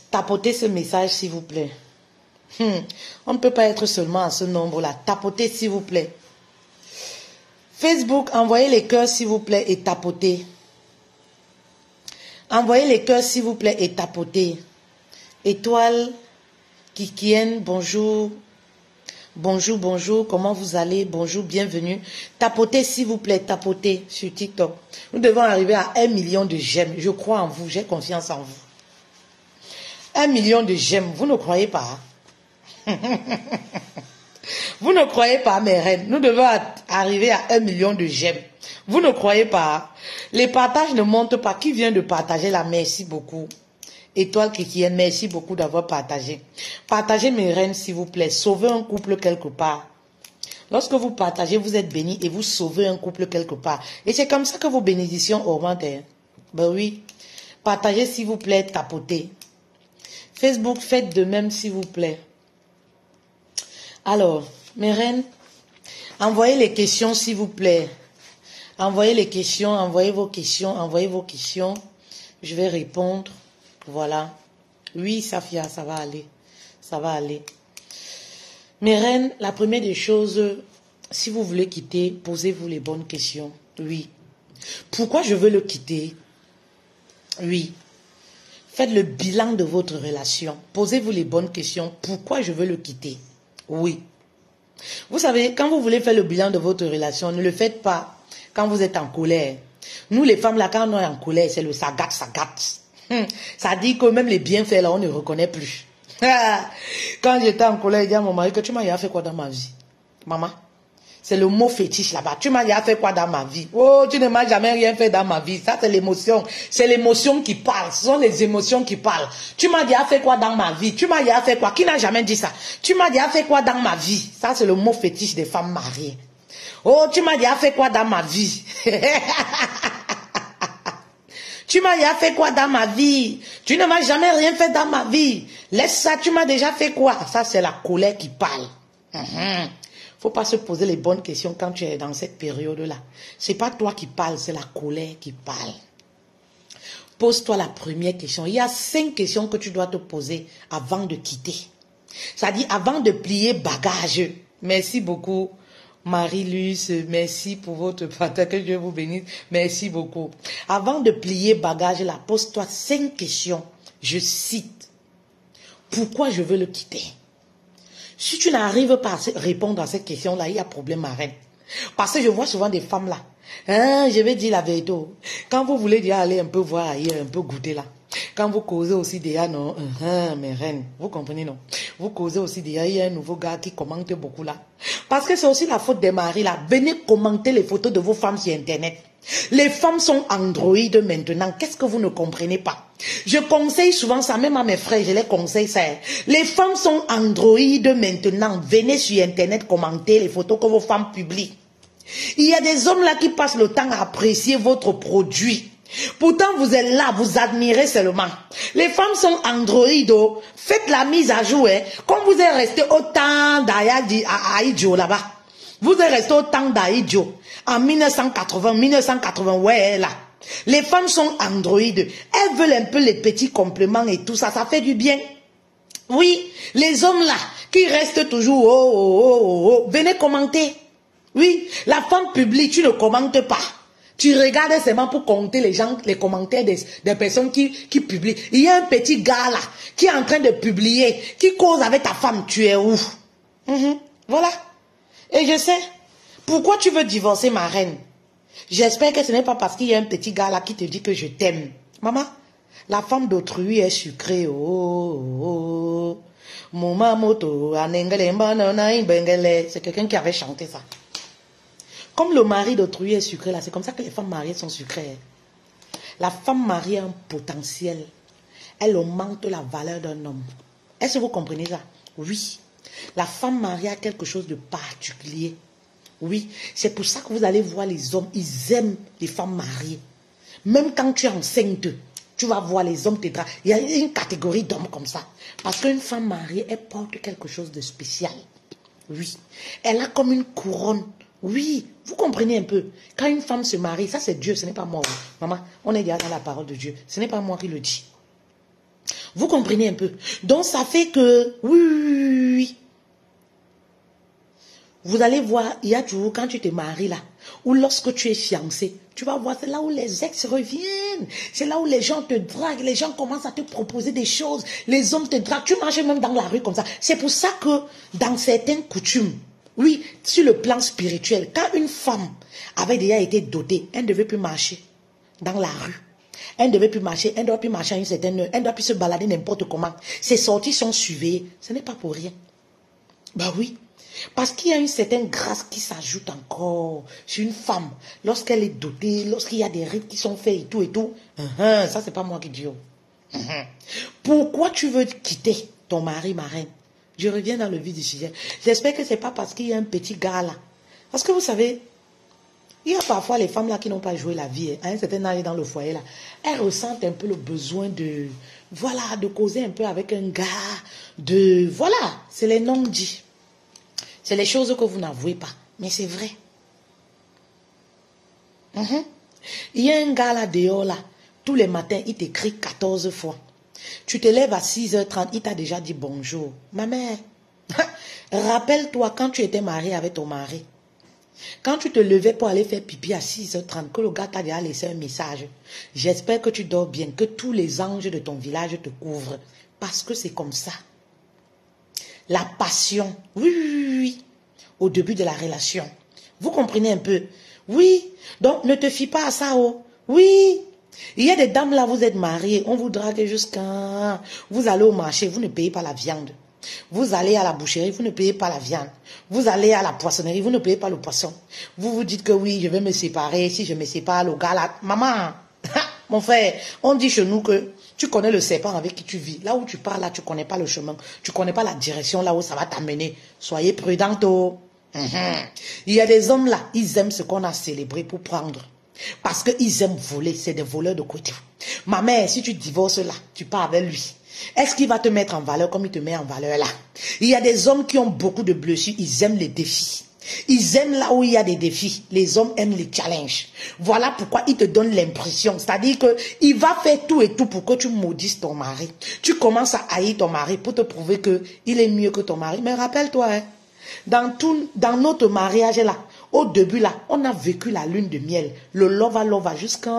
Tapotez ce message s'il vous plaît. On ne peut pas être seulement à ce nombre-là. Tapotez s'il vous plaît. Facebook, envoyez les cœurs s'il vous plaît et tapotez. Envoyez les cœurs s'il vous plaît et tapotez. Étoile, Kikienne, bonjour. Bonjour, bonjour, comment vous allez? Bonjour, bienvenue. Tapotez s'il vous plaît, tapotez sur TikTok. Nous devons arriver à 1 million de j'aime. Je crois en vous, j'ai confiance en vous. 1 million de j'aime, vous ne croyez pas? Vous ne croyez pas, mes reines? Nous devons arriver à 1 million de j'aime. Vous ne croyez pas? Les partages ne montent pas. Qui vient de partager là? Merci beaucoup. Étoile Kikienne, merci beaucoup d'avoir partagé. Partagez mes reines, s'il vous plaît. Sauvez un couple quelque part. Lorsque vous partagez, vous êtes bénis et vous sauvez un couple quelque part. Et c'est comme ça que vos bénédictions augmentent. Ben oui. Partagez, s'il vous plaît, tapotez. Facebook, faites de même, s'il vous plaît. Alors, mes reines, envoyez les questions, s'il vous plaît. Envoyez les questions, envoyez vos questions, envoyez vos questions. Je vais répondre. Voilà. Oui, Safia, ça va aller. Ça va aller. Mes reines, la première des choses, si vous voulez quitter, posez-vous les bonnes questions. Oui. Pourquoi je veux le quitter? Oui. Faites le bilan de votre relation. Posez-vous les bonnes questions. Pourquoi je veux le quitter? Oui. Vous savez, quand vous voulez faire le bilan de votre relation, ne le faites pas quand vous êtes en colère. Nous, les femmes, là, quand on est en colère, c'est le ça gâte, ça gâte. Ça dit que même les bienfaits là, on ne reconnaît plus. Quand j'étais en colère, je dis à mon mari que tu m'as fait quoi dans ma vie? Maman, c'est le mot fétiche là-bas. Tu m'as fait quoi dans ma vie? Oh, tu ne m'as jamais rien fait dans ma vie. Ça, c'est l'émotion. C'est l'émotion qui parle. Ce sont les émotions qui parlent. Tu m'as fait quoi dans ma vie? Tu m'as fait quoi? Qui n'a jamais dit ça? Tu m'as fait quoi dans ma vie? Ça, c'est le mot fétiche des femmes mariées. Oh, tu m'as fait quoi dans ma vie? Tu m'as fait quoi dans ma vie? Tu ne m'as jamais rien fait dans ma vie. Laisse ça, tu m'as déjà fait quoi? Ça, c'est la colère qui parle. Faut pas se poser les bonnes questions quand tu es dans cette période-là. C'est pas toi qui parles, c'est la colère qui parle. Pose-toi la première question. Il y a 5 questions que tu dois te poser avant de quitter. C'est-à-dire avant de plier bagage. Merci beaucoup. Marie-Luce, merci pour votre partage, que Dieu vous bénisse, merci beaucoup. Avant de plier bagage là, pose-toi 5 questions. Je cite. Pourquoi je veux le quitter? Si tu n'arrives pas à répondre à cette question-là, il y a problème à rien. Parce que je vois souvent des femmes là. Je vais dire la vérité. Quand vous voulez déjà aller un peu voir ailleurs, un peu goûter là. Quand vous causez aussi déjà, non, mes reines, vous comprenez, non? Vous causez aussi déjà, il y a un nouveau gars qui commente beaucoup là. Parce que c'est aussi la faute des maris là. Venez commenter les photos de vos femmes sur Internet. Les femmes sont androïdes maintenant. Qu'est-ce que vous ne comprenez pas? Je conseille souvent ça, même à mes frères, je les conseille ça. Les femmes sont androïdes maintenant. Venez sur Internet commenter les photos que vos femmes publient. Il y a des hommes là qui passent le temps à apprécier votre produit. Pourtant, vous êtes là, vous admirez seulement. Les femmes sont androïdes. Faites la mise à jour. Comme vous êtes resté au temps d'Aïdjo là-bas. Vous êtes resté au temps d'Aïdjo. En 1980, ouais, là. Les femmes sont androïdes. Elles veulent un peu les petits compléments et tout ça. Ça fait du bien. Oui, les hommes là, qui restent toujours, venez commenter. Oui, la femme publie, tu ne commentes pas. Tu regardes seulement pour compter les gens, les commentaires des personnes qui publient. Il y a un petit gars là, qui est en train de publier, qui cause avec ta femme, tu es où? Voilà. Et je sais, pourquoi tu veux divorcer ma reine? J'espère que ce n'est pas parce qu'il y a un petit gars là qui te dit que je t'aime. Maman, la femme d'autrui est sucrée. C'est quelqu'un qui avait chanté ça. Comme le mari d'autrui est sucré, là, c'est comme ça que les femmes mariées sont sucrées. La femme mariée a un potentiel. Elle augmente la valeur d'un homme. Est-ce que vous comprenez ça? Oui. La femme mariée a quelque chose de particulier. Oui. C'est pour ça que vous allez voir les hommes, ils aiment les femmes mariées. Même quand tu es enceinte, tu vas voir les hommes te draguer. Il y a une catégorie d'hommes comme ça. Parce qu'une femme mariée, elle porte quelque chose de spécial. Oui. Elle a comme une couronne. Oui. Vous comprenez un peu. Quand une femme se marie, ça c'est Dieu, ce n'est pas moi. Maman, on est déjà dans la parole de Dieu. Ce n'est pas moi qui le dis. Vous comprenez un peu. Donc ça fait que, oui. Vous allez voir, il y a toujours, quand tu te maries là, ou lorsque tu es fiancé, tu vas voir, c'est là où les ex reviennent. C'est là où les gens te draguent, les gens commencent à te proposer des choses. Les hommes te draguent, tu marches même dans la rue comme ça. C'est pour ça que dans certaines coutumes, oui, sur le plan spirituel, quand une femme avait déjà été dotée, elle ne devait plus marcher dans la rue. Elle ne devait plus marcher, elle ne doit plus marcher à une certaine heure, elle ne doit plus se balader n'importe comment. Ses sorties sont surveillées. Ce n'est pas pour rien. Bah oui. Parce qu'il y a une certaine grâce qui s'ajoute encore sur une femme. Lorsqu'elle est dotée, lorsqu'il y a des rites qui sont faits et tout et tout. Ça, c'est pas moi qui dis. Pourquoi tu veux quitter ton mari, ma reine? Je reviens dans le vif du sujet. J'espère que c'est pas parce qu'il y a un petit gars là. Parce que vous savez, il y a parfois les femmes là qui n'ont pas joué la vie. À un certain âge dans le foyer là, elles ressentent un peu le besoin de, voilà, de causer un peu avec un gars. Voilà, c'est les non-dits. C'est les choses que vous n'avouez pas. Mais c'est vrai. Il y a un gars là dehors là. Tous les matins, il t'écrit 14 fois. Tu te lèves à 6h30, il t'a déjà dit bonjour. Ma mère, rappelle-toi quand tu étais mariée avec ton mari. Quand tu te levais pour aller faire pipi à 6h30, que le gars t'a déjà laissé un message. J'espère que tu dors bien, que tous les anges de ton village te couvrent. Parce que c'est comme ça. La passion, oui, au début de la relation. Vous comprenez un peu? Oui, donc ne te fie pas à ça, oh. Oui, il y a des dames là, vous êtes mariées, on vous drague jusqu'à... Vous allez au marché, vous ne payez pas la viande. Vous allez à la boucherie, vous ne payez pas la viande. Vous allez à la poissonnerie, vous ne payez pas le poisson. Vous vous dites que oui, je vais me séparer. Si je me sépare, le gars là... Maman, mon frère, on dit chez nous que tu connais le serpent avec qui tu vis. Là où tu pars, là, tu ne connais pas le chemin. Tu ne connais pas la direction là où ça va t'amener. Soyez prudente. Oh. Il y a des hommes là, ils aiment ce qu'on a célébré pour prendre. Parce qu'ils aiment voler, c'est des voleurs de côté. Ma mère, si tu divorces là, tu pars avec lui. Est-ce qu'il va te mettre en valeur comme il te met en valeur là? Il y a des hommes qui ont beaucoup de blessures, ils aiment les défis. Ils aiment là où il y a des défis. Les hommes aiment les challenges. Voilà pourquoi ils te donnent l'impression. C'est-à-dire qu'il va faire tout et tout pour que tu maudisses ton mari. Tu commences à haïr ton mari pour te prouver qu'il est mieux que ton mari. Mais rappelle-toi, hein, dans notre mariage là, au début là, on a vécu la lune de miel. Le lova jusqu'à...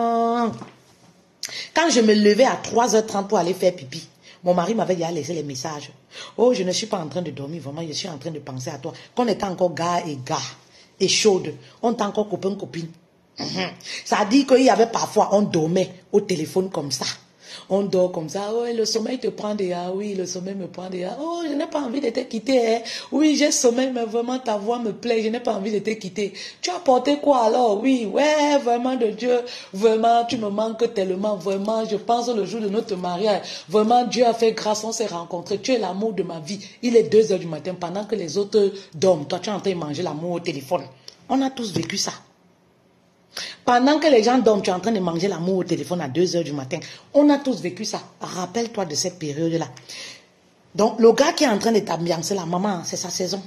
Quand je me levais à 3h30 pour aller faire pipi, mon mari m'avait déjà laissé les messages. Oh, je ne suis pas en train de dormir, vraiment, je suis en train de penser à toi. Qu'on était encore gars et chaude. On était encore copain-copine. Ça dit qu'il y avait parfois, on dormait au téléphone comme ça. On dort comme ça. Oh, le sommeil te prend déjà. Oui, le sommeil me prend déjà. Oh, je n'ai pas envie de te quitter. Hein. Oui, j'ai sommeil, mais vraiment ta voix me plaît. Je n'ai pas envie de te quitter. Tu as porté quoi alors? Oui, ouais, vraiment de Dieu. Vraiment, tu me manques tellement. Vraiment, je pense le jour de notre mariage. Vraiment, Dieu a fait grâce. On s'est rencontrés. Tu es l'amour de ma vie. Il est 2h du matin pendant que les autres dorment. Toi, tu es en train de manger l'amour au téléphone. On a tous vécu ça. Pendant que les gens dorment, tu es en train de manger l'amour au téléphone à 2h du matin. On a tous vécu ça. Rappelle-toi de cette période-là. Donc, le gars qui est en train de t'ambiancer là, maman, c'est sa saison.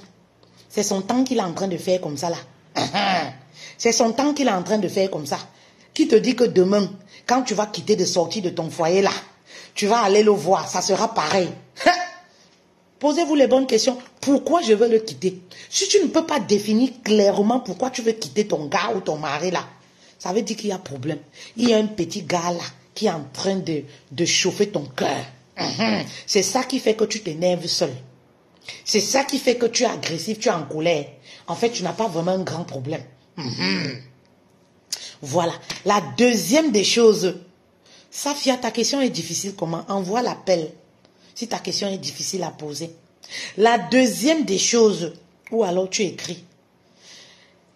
C'est son temps qu'il est en train de faire comme ça là. C'est son temps qu'il est en train de faire comme ça. Qui te dit que demain, quand tu vas quitter de sortir de ton foyer là, tu vas aller le voir, ça sera pareil. Posez-vous les bonnes questions. Pourquoi je veux le quitter? Si tu ne peux pas définir clairement pourquoi tu veux quitter ton gars ou ton mari là, ça veut dire qu'il y a problème. Il y a un petit gars là qui est en train de chauffer ton cœur. C'est ça qui fait que tu t'énerves seul. C'est ça qui fait que tu es agressif, tu es en colère. En fait, tu n'as pas vraiment un grand problème. Voilà. La deuxième des choses. Safia, ta question est difficile. Comment? Envoie l'appel. Si ta question est difficile à poser. La deuxième des choses, ou alors tu écris.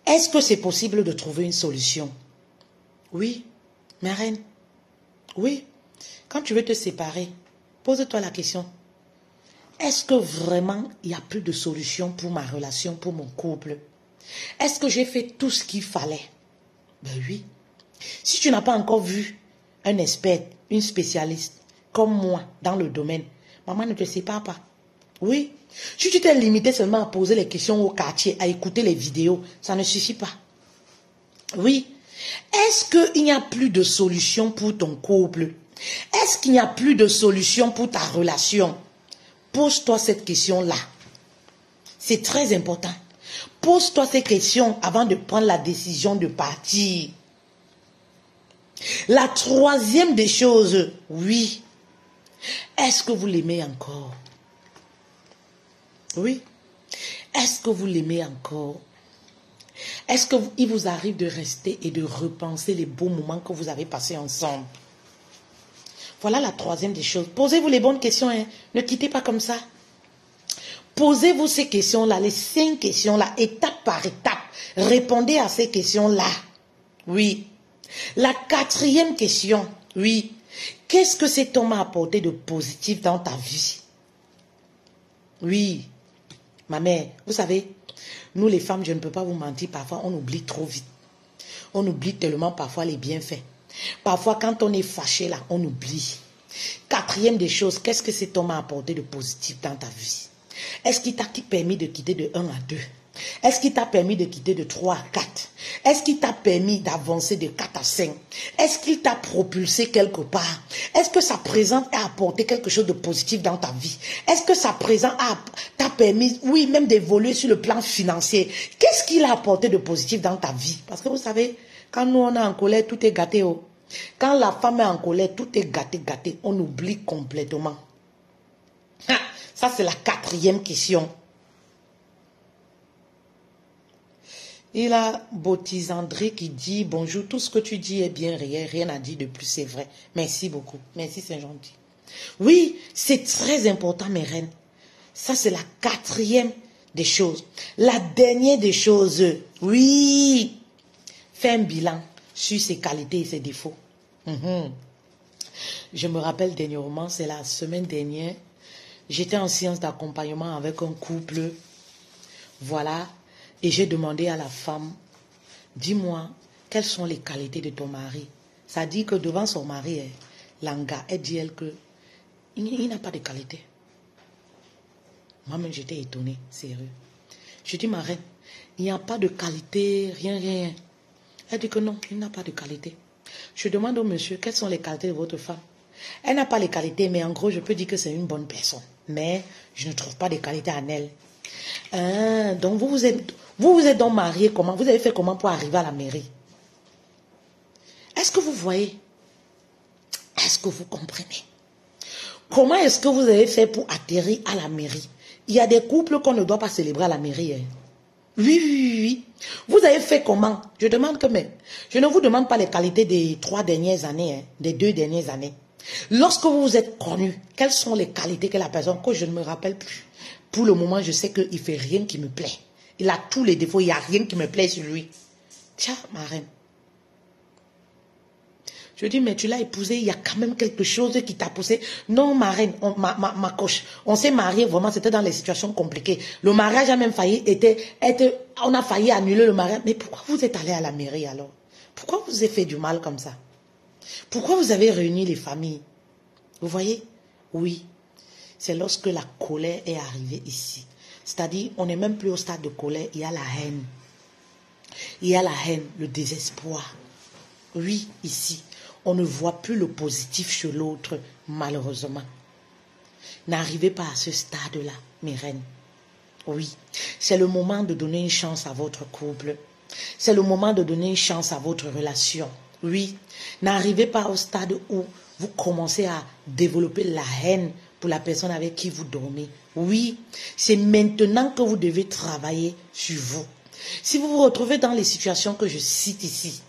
Est-ce que c'est possible de trouver une solution? Oui, ma reine. Oui. Quand tu veux te séparer, pose-toi la question. Est-ce que vraiment il n'y a plus de solution pour ma relation, pour mon couple? Est-ce que j'ai fait tout ce qu'il fallait? Ben oui. Si tu n'as pas encore vu un expert, une spécialiste comme moi dans le domaine, maman ne te sépare pas. Oui. Si tu t'es limité seulement à poser les questions au quartier, à écouter les vidéos, ça ne suffit pas. Oui. Est-ce qu'il n'y a plus de solution pour ton couple? Est-ce qu'il n'y a plus de solution pour ta relation? Pose-toi cette question-là. C'est très important. Pose-toi ces questions avant de prendre la décision de partir. La troisième des choses, oui. Est-ce que vous l'aimez encore? Oui. Est-ce que vous l'aimez encore? Est-ce qu'il vous arrive de rester et de repenser les beaux moments que vous avez passés ensemble? Voilà la troisième des choses. Posez-vous les bonnes questions. Hein. Ne quittez pas comme ça. Posez-vous ces questions-là, les 5 questions-là, étape par étape. Répondez à ces questions-là. Oui. La 4e question, oui. Qu'est-ce que cet homme a apporté de positif dans ta vie? Oui. Ma mère, vous savez, nous les femmes, je ne peux pas vous mentir, parfois on oublie trop vite. On oublie tellement parfois les bienfaits. Parfois, quand on est fâché, là, on oublie. 4e des choses, qu'est-ce que cet homme a apporté de positif dans ta vie? Est-ce qu'il t'a permis de quitter de 1 à 2? Est-ce qu'il t'a permis de quitter de 3 à 4? Est-ce qu'il t'a permis d'avancer de 4 à 5? Est-ce qu'il t'a propulsé quelque part? Est-ce que sa présence a apporté quelque chose de positif dans ta vie? Est-ce que sa présence t'a permis, oui, même d'évoluer sur le plan financier? Qu'est-ce qu'il a apporté de positif dans ta vie? Parce que vous savez, quand nous on est en colère, tout est gâté. Oh. Quand la femme est en colère, tout est gâté, gâté. On oublie complètement. Ah, ça, c'est la 4e question. Il y a Botisandré qui dit, bonjour, tout ce que tu dis est bien réel, rien à dire de plus, c'est vrai. Merci beaucoup. Merci, c'est gentil. Oui, c'est très important, mes reines. Ça, c'est la 4e des choses. La dernière des choses, oui. Fais un bilan sur ses qualités et ses défauts. Je me rappelle dernièrement, c'est la semaine dernière, j'étais en séance d'accompagnement avec un couple. Voilà. Et j'ai demandé à la femme, dis-moi, quelles sont les qualités de ton mari? Ça dit que devant son mari, Langa, elle dit elle que il n'a pas de qualité. Moi-même, j'étais étonnée, sérieux. Je dis, ma reine, il n'y a pas de qualité, rien, rien. Elle dit que non, il n'a pas de qualité. Je demande au monsieur, quelles sont les qualités de votre femme? Elle n'a pas les qualités, mais en gros, je peux dire que c'est une bonne personne. Mais je ne trouve pas de qualité en elle. Donc vous êtes donc marié comment? Vous avez fait comment pour arriver à la mairie? Est-ce que vous voyez? Est-ce que vous comprenez? Comment est-ce que vous avez fait pour atterrir à la mairie? Il y a des couples qu'on ne doit pas célébrer à la mairie. Hein. Oui, oui, oui. Vous avez fait comment? Je demande que même. Je ne vous demande pas les qualités des 3 dernières années, hein, des 2 dernières années. Lorsque vous vous êtes connu, quelles sont les qualités que la personne, que je ne me rappelle plus. Pour le moment, je sais qu'il ne fait rien qui me plaît. Il a tous les défauts, il n'y a rien qui me plaît sur lui. Tiens, ma reine. Je dis, mais tu l'as épousé, il y a quand même quelque chose qui t'a poussé. Non, ma reine, ma coche, on s'est marié vraiment, c'était dans les situations compliquées. Le mariage a même failli, on a failli annuler le mariage. Mais pourquoi vous êtes allé à la mairie alors? Pourquoi vous avez fait du mal comme ça? Pourquoi vous avez réuni les familles? Vous voyez? Oui. C'est lorsque la colère est arrivée ici. C'est-à-dire, on n'est même plus au stade de colère, il y a la haine. Il y a la haine, le désespoir. Oui, ici, on ne voit plus le positif chez l'autre, malheureusement. N'arrivez pas à ce stade-là, mes reines. Oui, c'est le moment de donner une chance à votre couple. C'est le moment de donner une chance à votre relation. Oui, n'arrivez pas au stade où vous commencez à développer la haine pour la personne avec qui vous dormez. Oui, c'est maintenant que vous devez travailler sur vous. Si vous vous retrouvez dans les situations que je cite ici,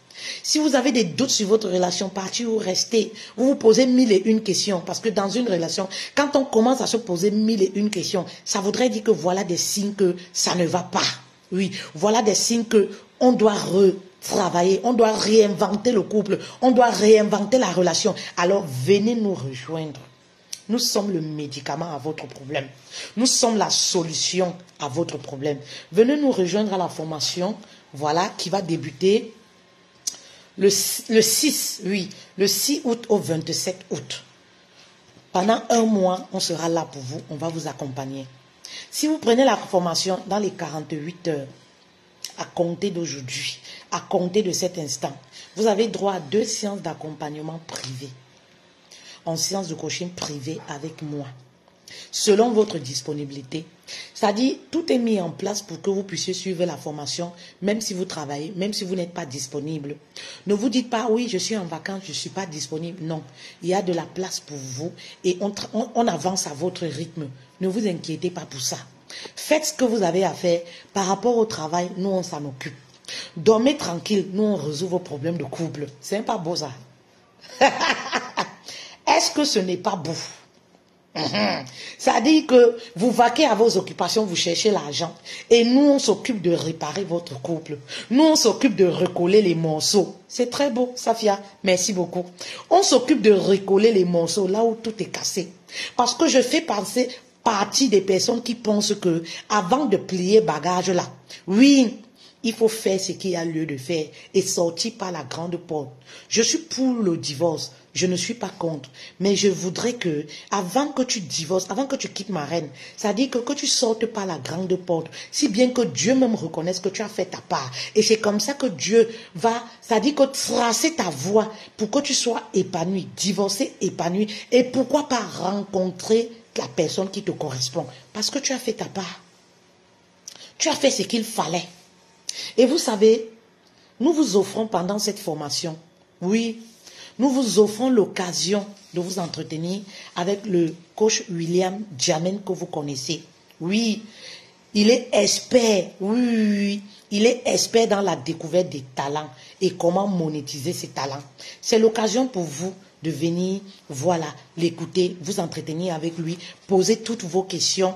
si vous avez des doutes sur votre relation, partir ou rester, vous vous posez 1001 questions. Parce que dans une relation, quand on commence à se poser 1001 questions, ça voudrait dire que voilà des signes que ça ne va pas. Oui, voilà des signes que On doit retravailler, on doit réinventer le couple, on doit réinventer la relation. Alors venez nous rejoindre. Nous sommes le médicament à votre problème. Nous sommes la solution à votre problème. Venez nous rejoindre à la formation, voilà, qui va débuter le 6 août au 27 août. Pendant un mois, on sera là pour vous, on va vous accompagner. Si vous prenez la formation dans les 48 heures, à compter d'aujourd'hui, à compter de cet instant, vous avez droit à 2 séances d'accompagnement privé. En séance de coaching privée avec moi, selon votre disponibilité. C'est-à-dire, tout est mis en place pour que vous puissiez suivre la formation, même si vous travaillez, même si vous n'êtes pas disponible. Ne vous dites pas, oui, je suis en vacances, je ne suis pas disponible. Non, il y a de la place pour vous et on avance à votre rythme. Ne vous inquiétez pas pour ça. Faites ce que vous avez à faire. Par rapport au travail, nous, on s'en occupe. Dormez tranquille, nous, on résout vos problèmes de couple. C'est pas beau ça. Est-ce que ce n'est pas beau? Ça dit que vous vaquez à vos occupations, vous cherchez l'argent. Et nous, on s'occupe de réparer votre couple. Nous, on s'occupe de recoller les morceaux. C'est très beau, Safia. Merci beaucoup. On s'occupe de recoller les morceaux là où tout est cassé. Parce que je fais partie des personnes qui pensent que avant de plier bagage là, oui, il faut faire ce qu'il y a lieu de faire et sortir par la grande porte. Je suis pour le divorce. Je ne suis pas contre. Mais je voudrais que, avant que tu divorces, avant que tu quittes ma reine, ça dit que tu sortes par la grande porte. Si bien que Dieu même reconnaisse que tu as fait ta part. Et c'est comme ça que Dieu va, ça dit que tracer ta voie pour que tu sois épanoui, divorcé, épanoui. Et pourquoi pas rencontrer la personne qui te correspond. Parce que tu as fait ta part. Tu as fait ce qu'il fallait. Et vous savez, nous vous offrons pendant cette formation, oui, nous vous offrons l'occasion de vous entretenir avec le coach William Jamen que vous connaissez. Oui, il est expert, oui, il est expert dans la découverte des talents et comment monétiser ces talents. C'est l'occasion pour vous de venir, voilà, l'écouter, vous entretenir avec lui, poser toutes vos questions.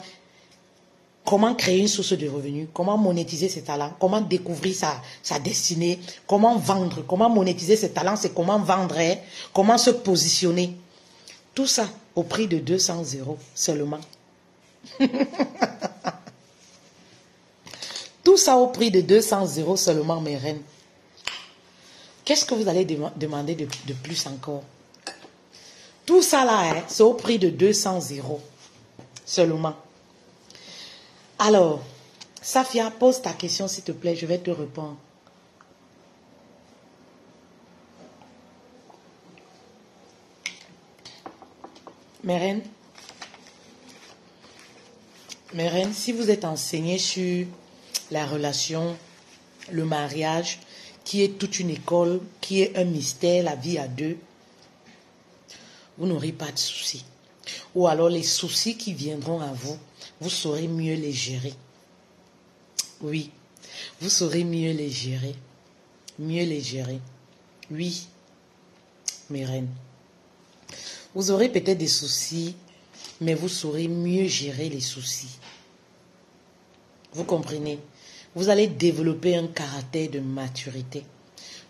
Comment créer une source de revenus, comment monétiser ses talents, comment découvrir sa destinée, comment vendre, comment monétiser ses talents, c'est comment vendre, comment se positionner. Tout ça au prix de 200 € seulement. Tout ça au prix de 200 € seulement, mes reines. Qu'est-ce que vous allez demander de plus encore? Tout ça là, c'est au prix de 200 € seulement. Alors, Safia, pose ta question s'il te plaît, je vais te répondre. Mes reines, si vous êtes enseignée sur la relation, le mariage, qui est toute une école, qui est un mystère, la vie à deux, vous n'aurez pas de soucis. Ou alors les soucis qui viendront à vous, vous saurez mieux les gérer. Oui, vous saurez mieux les gérer. Mieux les gérer. Oui, mes reines. Vous aurez peut-être des soucis, mais vous saurez mieux gérer les soucis. Vous comprenez? Vous allez développer un caractère de maturité.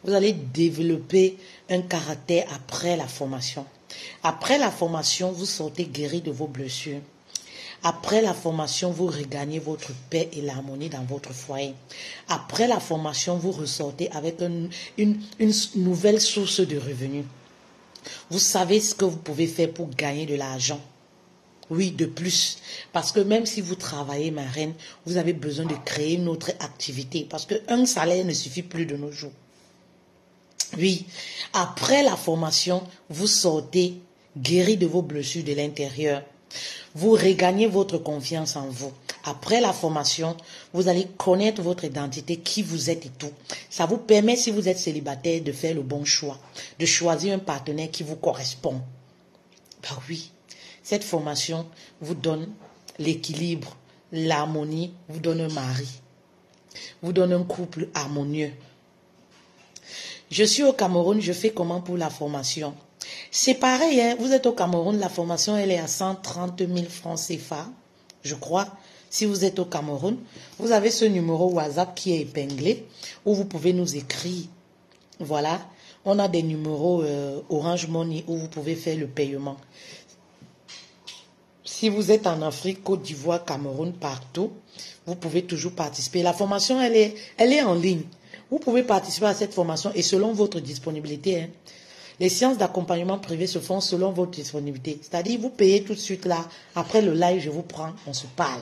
Vous allez développer un caractère après la formation. Après la formation, vous sortez guéri de vos blessures. Après la formation, vous regagnez votre paix et l'harmonie dans votre foyer. Après la formation, vous ressortez avec une nouvelle source de revenus. Vous savez ce que vous pouvez faire pour gagner de l'argent. Oui, de plus. Parce que même si vous travaillez, ma reine, vous avez besoin de créer une autre activité. Parce qu'un salaire ne suffit plus de nos jours. Oui, après la formation, vous sortez guéri de vos blessures de l'intérieur. Vous regagnez votre confiance en vous. Après la formation, vous allez connaître votre identité, qui vous êtes et tout. Ça vous permet, si vous êtes célibataire, de faire le bon choix, de choisir un partenaire qui vous correspond. Ben oui, cette formation vous donne l'équilibre, l'harmonie, vous donne un mari, vous donne un couple harmonieux. Je suis au Cameroun, je fais comment pour la formation? C'est pareil, hein? Vous êtes au Cameroun, la formation elle est à 130 000 francs CFA, je crois. Si vous êtes au Cameroun, vous avez ce numéro WhatsApp qui est épinglé, où vous pouvez nous écrire. Voilà, on a des numéros Orange Money où vous pouvez faire le paiement. Si vous êtes en Afrique, Côte d'Ivoire, Cameroun, partout, vous pouvez toujours participer. La formation, elle est en ligne. Vous pouvez participer à cette formation et selon votre disponibilité. Hein. Les séances d'accompagnement privé se font selon votre disponibilité. C'est-à-dire, vous payez tout de suite là. Après le live, je vous prends, on se parle.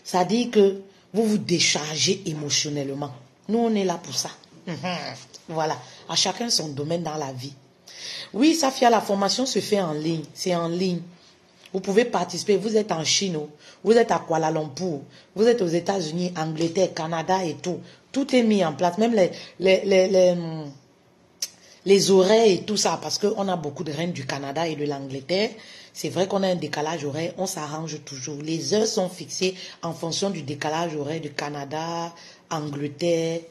C'est-à-dire que vous vous déchargez émotionnellement. Nous, on est là pour ça. Voilà. À chacun son domaine dans la vie. Oui, Safia, la formation se fait en ligne. C'est en ligne. Vous pouvez participer. Vous êtes en Chine, vous êtes à Kuala Lumpur, vous êtes aux États-Unis, Angleterre, Canada et tout. Tout est mis en place. Même les horaires et tout ça. Parce qu'on a beaucoup de reines du Canada et de l'Angleterre. C'est vrai qu'on a un décalage horaire. On s'arrange toujours. Les heures sont fixées en fonction du décalage horaire du Canada, Angleterre,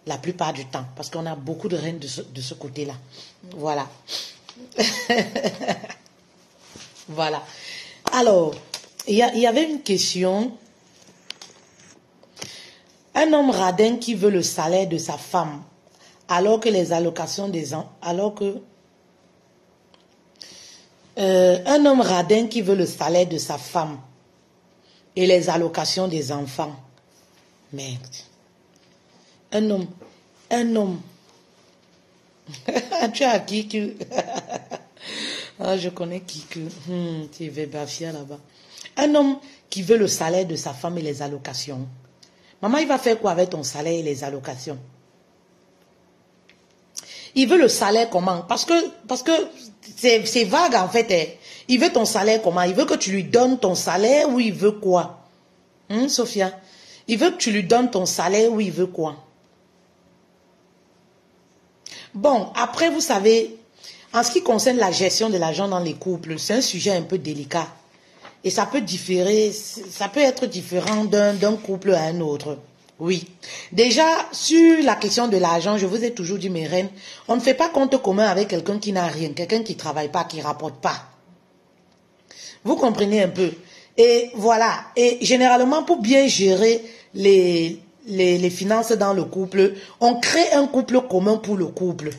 la plupart du temps. Parce qu'on a beaucoup de reines de ce côté-là. Voilà. Voilà. Alors, il y avait une question. Un homme radin qui veut le salaire de sa femme, alors que les allocations des enfants, un homme radin qui veut le salaire de sa femme et les allocations des enfants. Merde. Un homme. Tu as qui que... Ah, je connais qui que... Tu vas bafia là-bas. Un homme qui veut le salaire de sa femme et les allocations. Maman, il va faire quoi avec ton salaire et les allocations? Il veut le salaire comment? Parce que c'est vague en fait. Hein. Il veut ton salaire comment? Il veut que tu lui donnes ton salaire ou il veut quoi? Sophia? Il veut que tu lui donnes ton salaire ou il veut quoi? Bon, après, vous savez, en ce qui concerne la gestion de l'argent dans les couples, c'est un sujet un peu délicat. Et ça peut différer, ça peut être différent d'un couple à un autre. Oui. Déjà, sur la question de l'argent, je vous ai toujours dit, mes reines, on ne fait pas compte commun avec quelqu'un qui n'a rien, quelqu'un qui ne travaille pas, qui ne rapporte pas. Vous comprenez un peu. Et voilà. Et généralement, pour bien gérer les finances dans le couple, on crée un couple commun pour le couple.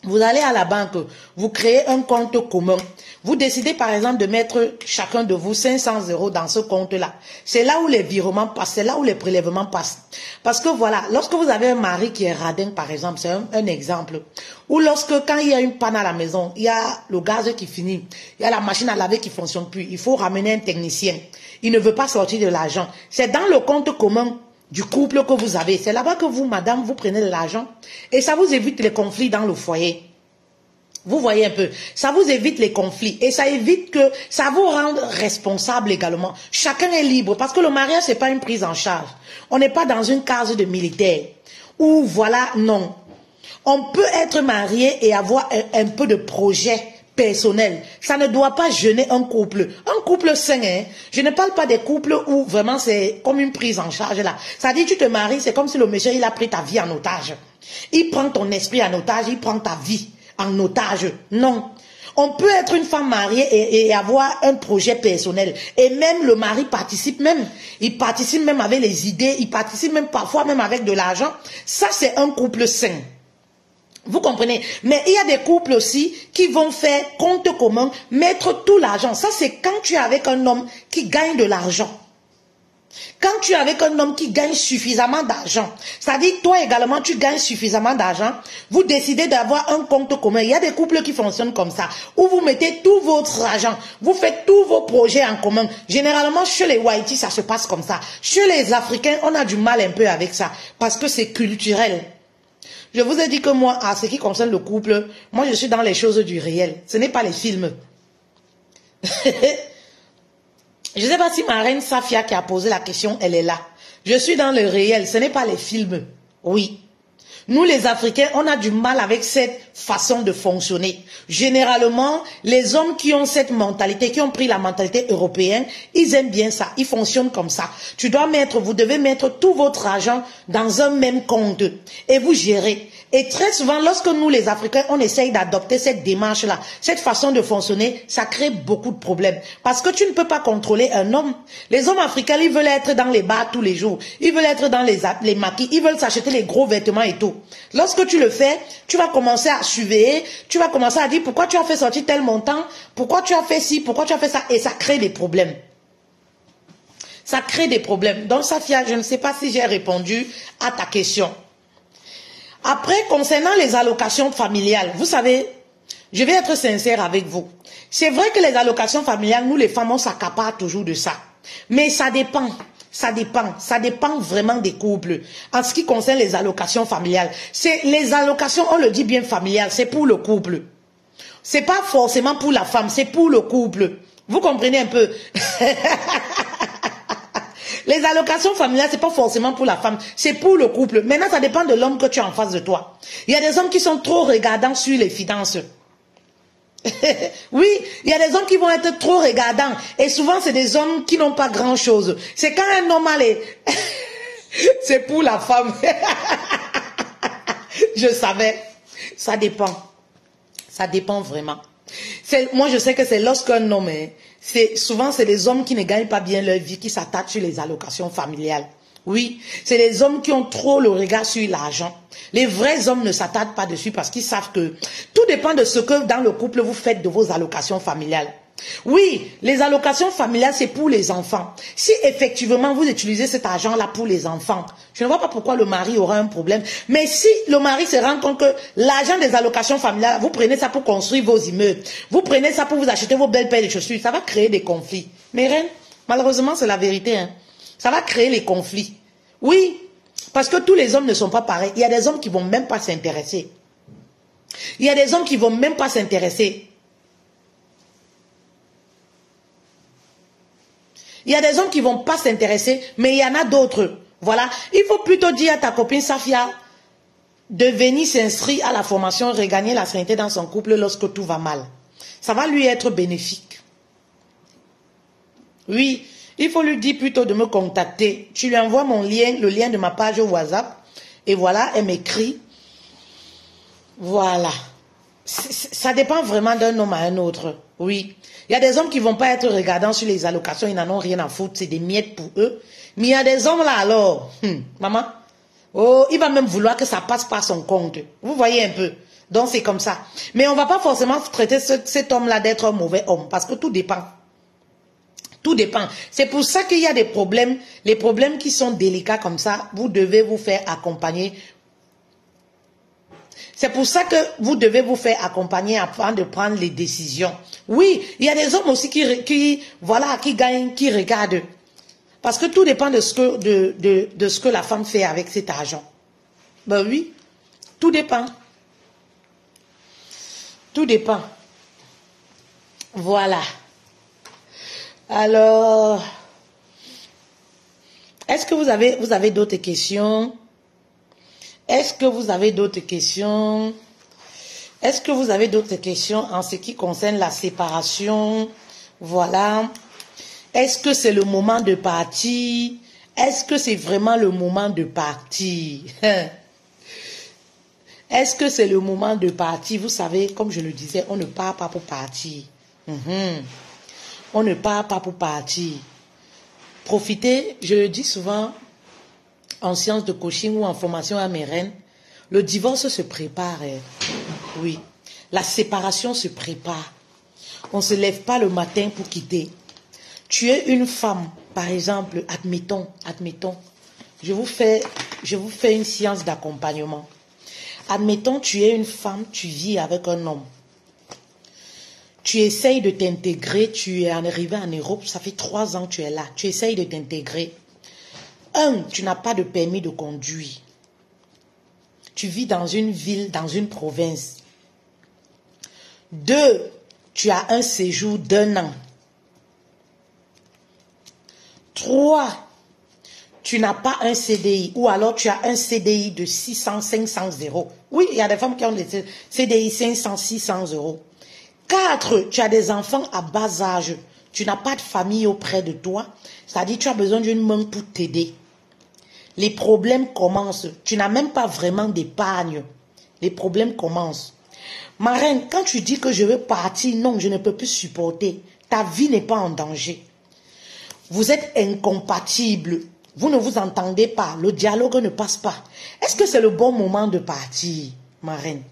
Vous allez à la banque, vous créez un compte commun. Vous décidez par exemple de mettre chacun de vous 500 € dans ce compte-là. C'est là où les virements passent, c'est là où les prélèvements passent. Parce que voilà, lorsque vous avez un mari qui est radin par exemple, c'est un exemple. Ou lorsque quand il y a une panne à la maison, il y a le gaz qui finit, il y a la machine à laver qui ne fonctionne plus, il faut ramener un technicien. Il ne veut pas sortir de l'argent. C'est dans le compte commun du couple que vous avez. C'est là-bas que vous, madame, vous prenez de l'argent et ça vous évite les conflits dans le foyer. Vous voyez un peu, ça vous évite les conflits et ça évite que ça vous rende responsable également. Chacun est libre parce que le mariage, c'est pas une prise en charge. On n'est pas dans une case de militaire où voilà, non. On peut être marié et avoir un peu de projet personnel. Ça ne doit pas gêner un couple. Un couple sain, hein. Je ne parle pas des couples où vraiment c'est comme une prise en charge là. Ça dit tu te maries, c'est comme si le monsieur il a pris ta vie en otage. Il prend ton esprit en otage, il prend ta vie en otage. Non. On peut être une femme mariée et avoir un projet personnel. Et même le mari participe même. Il participe même avec les idées, il participe même parfois même avec de l'argent. Ça c'est un couple sain. Vous comprenez? Mais il y a des couples aussi qui vont faire compte commun, mettre tout l'argent. Ça, c'est quand tu es avec un homme qui gagne de l'argent. Quand tu es avec un homme qui gagne suffisamment d'argent, c'est-à-dire toi également, tu gagnes suffisamment d'argent, vous décidez d'avoir un compte commun. Il y a des couples qui fonctionnent comme ça, où vous mettez tout votre argent, vous faites tous vos projets en commun. Généralement, chez les Wahiti, ça se passe comme ça. Chez les Africains, on a du mal un peu avec ça, parce que c'est culturel. Je vous ai dit que moi, à ce qui concerne le couple, moi je suis dans les choses du réel. Ce n'est pas les films. Je ne sais pas si ma reine Safia qui a posé la question, elle est là. Je suis dans le réel, ce n'est pas les films. Oui. Nous les Africains, on a du mal avec cette façon de fonctionner. Généralement, les hommes qui ont cette mentalité, qui ont pris la mentalité européenne, ils aiment bien ça, ils fonctionnent comme ça. Vous devez mettre tout votre argent dans un même compte et vous gérez. Et très souvent, lorsque nous, les Africains, on essaye d'adopter cette démarche-là, cette façon de fonctionner, ça crée beaucoup de problèmes. Parce que tu ne peux pas contrôler un homme. Les hommes africains, ils veulent être dans les bars tous les jours. Ils veulent être dans les maquis. Ils veulent s'acheter les gros vêtements et tout. Lorsque tu le fais, tu vas commencer à surveiller. Tu vas commencer à dire pourquoi tu as fait sortir tel montant, pourquoi tu as fait ci, pourquoi tu as fait ça. Et ça crée des problèmes. Ça crée des problèmes. Donc, Safia, je ne sais pas si j'ai répondu à ta question. Après, concernant les allocations familiales, vous savez, je vais être sincère avec vous. C'est vrai que les allocations familiales, nous les femmes, on s'accapare toujours de ça. Mais ça dépend. Ça dépend vraiment des couples. En ce qui concerne les allocations familiales, c'est les allocations, on le dit bien familiales, c'est pour le couple. C'est pas forcément pour la femme, c'est pour le couple. Vous comprenez un peu? Les allocations familiales, c'est pas forcément pour la femme, c'est pour le couple. Maintenant, ça dépend de l'homme que tu as en face de toi. Il y a des hommes qui sont trop regardants sur les finances. Oui, il y a des hommes qui vont être trop regardants. Et souvent, c'est des hommes qui n'ont pas grand-chose. C'est quand un homme a les... c'est pour la femme. Je savais. Ça dépend. Ça dépend vraiment. Moi, je sais que c'est lorsqu'un homme... souvent, c'est les hommes qui ne gagnent pas bien leur vie, qui s'attachent sur les allocations familiales. Oui, c'est les hommes qui ont trop le regard sur l'argent. Les vrais hommes ne s'attardent pas dessus parce qu'ils savent que tout dépend de ce que dans le couple vous faites de vos allocations familiales. Oui, les allocations familiales, c'est pour les enfants. Si effectivement vous utilisez cet argent-là pour les enfants, je ne vois pas pourquoi le mari aura un problème. Mais si le mari se rend compte que l'argent des allocations familiales, vous prenez ça pour construire vos immeubles, vous prenez ça pour vous acheter vos belles paires de chaussures, ça va créer des conflits. Mais reine, malheureusement, c'est la vérité. Hein. Ça va créer les conflits. Oui, parce que tous les hommes ne sont pas pareils. Il y a des hommes qui ne vont même pas s'intéresser. Il y a des hommes qui ne vont même pas s'intéresser. Il y a des hommes qui ne vont pas s'intéresser, mais il y en a d'autres. Voilà. Il faut plutôt dire à ta copine Safia de venir s'inscrire à la formation, regagner la sérénité dans son couple lorsque tout va mal. Ça va lui être bénéfique. Oui. Il faut lui dire plutôt de me contacter. Tu lui envoies mon lien, le lien de ma page WhatsApp. Et voilà, elle m'écrit. Voilà. Ça dépend vraiment d'un homme à un autre. Oui. Il y a des hommes qui ne vont pas être regardants sur les allocations. Ils n'en ont rien à foutre. C'est des miettes pour eux. Mais il y a des hommes là alors. Maman. Oh, il va même vouloir que ça passe par son compte. Vous voyez un peu. Donc c'est comme ça. Mais on ne va pas forcément traiter cet homme-là d'être un mauvais homme. Parce que tout dépend. Tout dépend. C'est pour ça qu'il y a des problèmes. Les problèmes qui sont délicats comme ça, vous devez vous faire accompagner. C'est pour ça que vous devez vous faire accompagner avant de prendre les décisions. Oui, il y a des hommes aussi qui gagnent, qui regardent. Parce que tout dépend de ce que la femme fait avec cet argent. Ben oui, tout dépend. Tout dépend. Voilà. Alors, est-ce que vous avez d'autres questions? Est-ce que vous avez d'autres questions? Est-ce que vous avez d'autres questions en ce qui concerne la séparation? Voilà. Est-ce que c'est le moment de partir? Est-ce que c'est vraiment le moment de partir? Est-ce que c'est le moment de partir? Vous savez, comme je le disais, on ne part pas pour partir. On ne part pas pour partir. Profitez, je le dis souvent en sciences de coaching ou en formation amérindienne, le divorce se prépare. Oui, la séparation se prépare. On ne se lève pas le matin pour quitter. Tu es une femme, par exemple, admettons, je vous fais une séance d'accompagnement. Admettons, tu es une femme, tu vis avec un homme. Tu essayes de t'intégrer, tu es arrivé en Europe, ça fait 3 ans que tu es là. Tu essayes de t'intégrer. 1, tu n'as pas de permis de conduire. Tu vis dans une ville, dans une province. 2, tu as un séjour d'1 an. 3, tu n'as pas un CDI ou alors tu as un CDI de 600, 500 euros. Oui, il y a des femmes qui ont des CDI 500, 600 euros. 4, tu as des enfants à bas âge. Tu n'as pas de famille auprès de toi. C'est-à-dire tu as besoin d'une main pour t'aider. Les problèmes commencent. Tu n'as même pas vraiment d'épargne. les problèmes commencent. Ma reine, quand tu dis que je veux partir, non, je ne peux plus supporter. Ta vie n'est pas en danger. Vous êtes incompatibles. Vous ne vous entendez pas. Le dialogue ne passe pas. Est-ce que c'est le bon moment de partir, ma reine?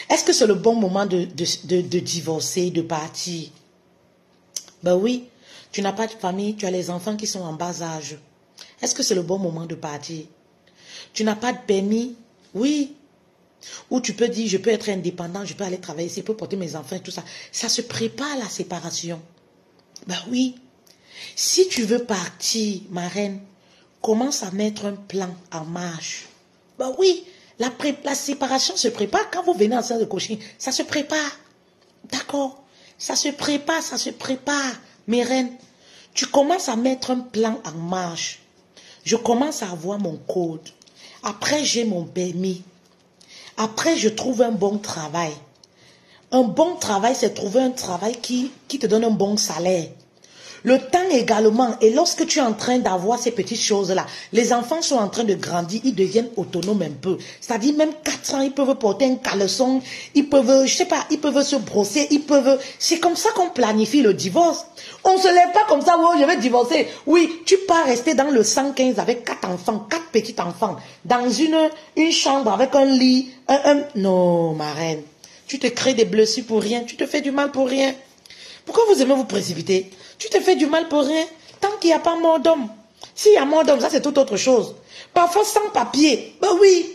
Est-ce que c'est le bon moment de divorcer, de partir? Ben oui, tu n'as pas de famille, tu as les enfants qui sont en bas âge. Est-ce que c'est le bon moment de partir? Tu n'as pas de permis? Oui. Ou tu peux dire, je peux être indépendant, je peux aller travailler, je peux porter mes enfants et tout ça. Ça se prépare la séparation. Ben oui. Si tu veux partir, ma reine, commence à mettre un plan en marche. Ben oui, la séparation se prépare. Quand vous venez en salle de coaching, ça se prépare. D'accord? Ça se prépare, ça se prépare. Mes reines, tu commences à mettre un plan en marche. Je commence à avoir mon code. Après, j'ai mon permis. Après, je trouve un bon travail. Un bon travail, c'est trouver un travail qui te donne un bon salaire. Le temps également, et lorsque tu es en train d'avoir ces petites choses-là, les enfants sont en train de grandir, ils deviennent autonomes un peu. C'est-à-dire même 4 ans, ils peuvent porter un caleçon, ils peuvent, je sais pas, ils peuvent se brosser, ils peuvent... C'est comme ça qu'on planifie le divorce. On ne se lève pas comme ça, oh, je vais divorcer. Oui, tu pars rester dans le 115 avec 4 enfants, 4 petits enfants, dans une chambre avec un lit, Non, ma reine, tu te crées des blessures pour rien, tu te fais du mal pour rien. Pourquoi vous aimez vous précipiter? Tu te fais du mal pour rien, tant qu'il n'y a pas mort d'homme. S'il y a mort d'homme, ça c'est tout autre chose. Parfois sans papier, ben oui,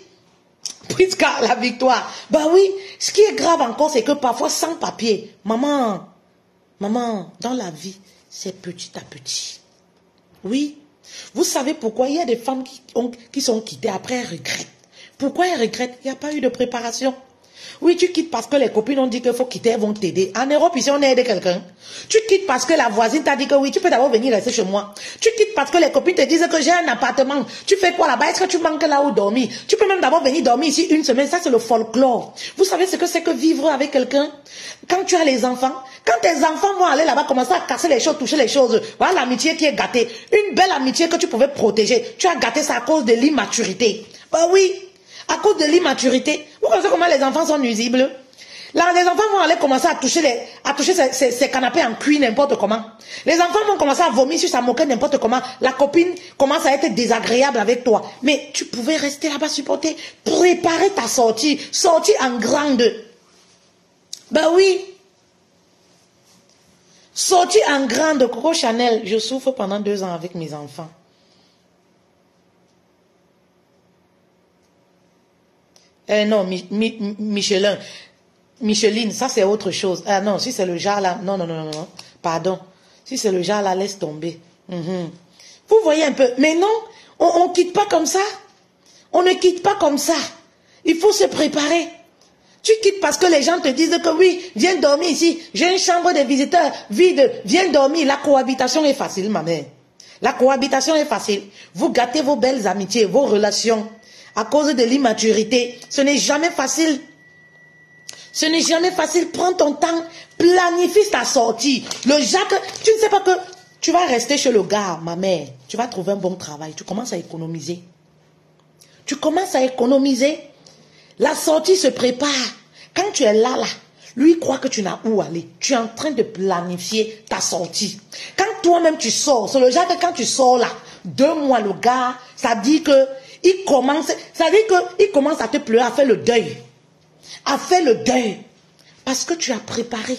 puisque la victoire, ben oui. Ce qui est grave encore, c'est que parfois sans papier, maman, dans la vie, c'est petit à petit. Oui, vous savez pourquoi il y a des femmes qui sont quittées, après elles regrettent. Pourquoi elles regrettent? Il n'y a pas eu de préparation. Oui, tu quittes parce que les copines ont dit qu'il faut quitter, elles vont t'aider. En Europe, ici, on aide quelqu'un. Tu quittes parce que la voisine t'a dit que oui, tu peux d'abord venir rester chez moi. Tu quittes parce que les copines te disent que j'ai un appartement. Tu fais quoi là-bas? Est-ce que tu manques là où dormir? Tu peux même d'abord venir dormir ici une semaine. Ça, c'est le folklore. Vous savez ce que c'est que vivre avec quelqu'un? Quand tu as les enfants, quand tes enfants vont aller là-bas, commencer à casser les choses, toucher les choses, voilà l'amitié qui est gâtée. Une belle amitié que tu pouvais protéger. Tu as gâté ça à cause de l'immaturité. Bah oui. À cause de l'immaturité. Vous connaissez comment les enfants sont nuisibles? Là, les enfants vont aller commencer à toucher ces canapés en cuir n'importe comment. Les enfants vont commencer à vomir sur sa moquette n'importe comment. La copine commence à être désagréable avec toi. Mais tu pouvais rester là-bas supporter, préparer ta sortie, sortir en grande. Ben oui. Sortir en grande, Coco Chanel. Je souffre pendant 2 ans avec mes enfants. Non, Micheline, ça c'est autre chose. Ah non, si c'est le genre là, non, pardon. Si c'est le genre là, laisse tomber. Vous voyez un peu, mais non, on ne quitte pas comme ça. On ne quitte pas comme ça. Il faut se préparer. Tu quittes parce que les gens te disent que oui, viens dormir ici. J'ai une chambre de visiteurs vide, viens dormir. La cohabitation est facile, ma mère. La cohabitation est facile. Vous gâtez vos belles amitiés, vos relations. À cause de l'immaturité, ce n'est jamais facile. Ce n'est jamais facile. Prends ton temps, planifie ta sortie. Le Jacques, tu ne sais pas que tu vas rester chez le gars, ma mère. Tu vas trouver un bon travail. Tu commences à économiser. Tu commences à économiser. La sortie se prépare. Quand tu es là, lui croit que tu n'as où aller. Tu es en train de planifier ta sortie. Quand toi-même tu sors, c'est le Jacques, quand tu sors là, 2 mois, le gars, ça dit que il commence à te pleurer, à faire le deuil. À faire le deuil. Parce que tu as préparé.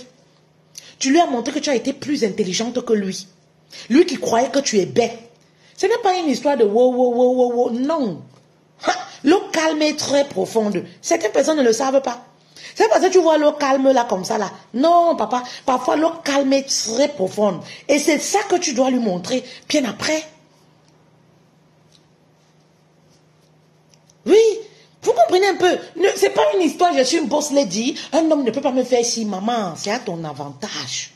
Tu lui as montré que tu as été plus intelligente que lui. Lui qui croyait que tu es bête. Ce n'est pas une histoire de wow, non. L'eau calme est très profonde. Certaines personnes ne le savent pas. C'est parce que tu vois l'eau calme là comme ça là. Non, papa. Parfois l'eau calme est très profonde. Et c'est ça que tu dois lui montrer bien après. Oui, vous comprenez un peu. C'est pas une histoire, je suis une boss lady. Un homme ne peut pas me faire ci, maman. C'est à ton avantage.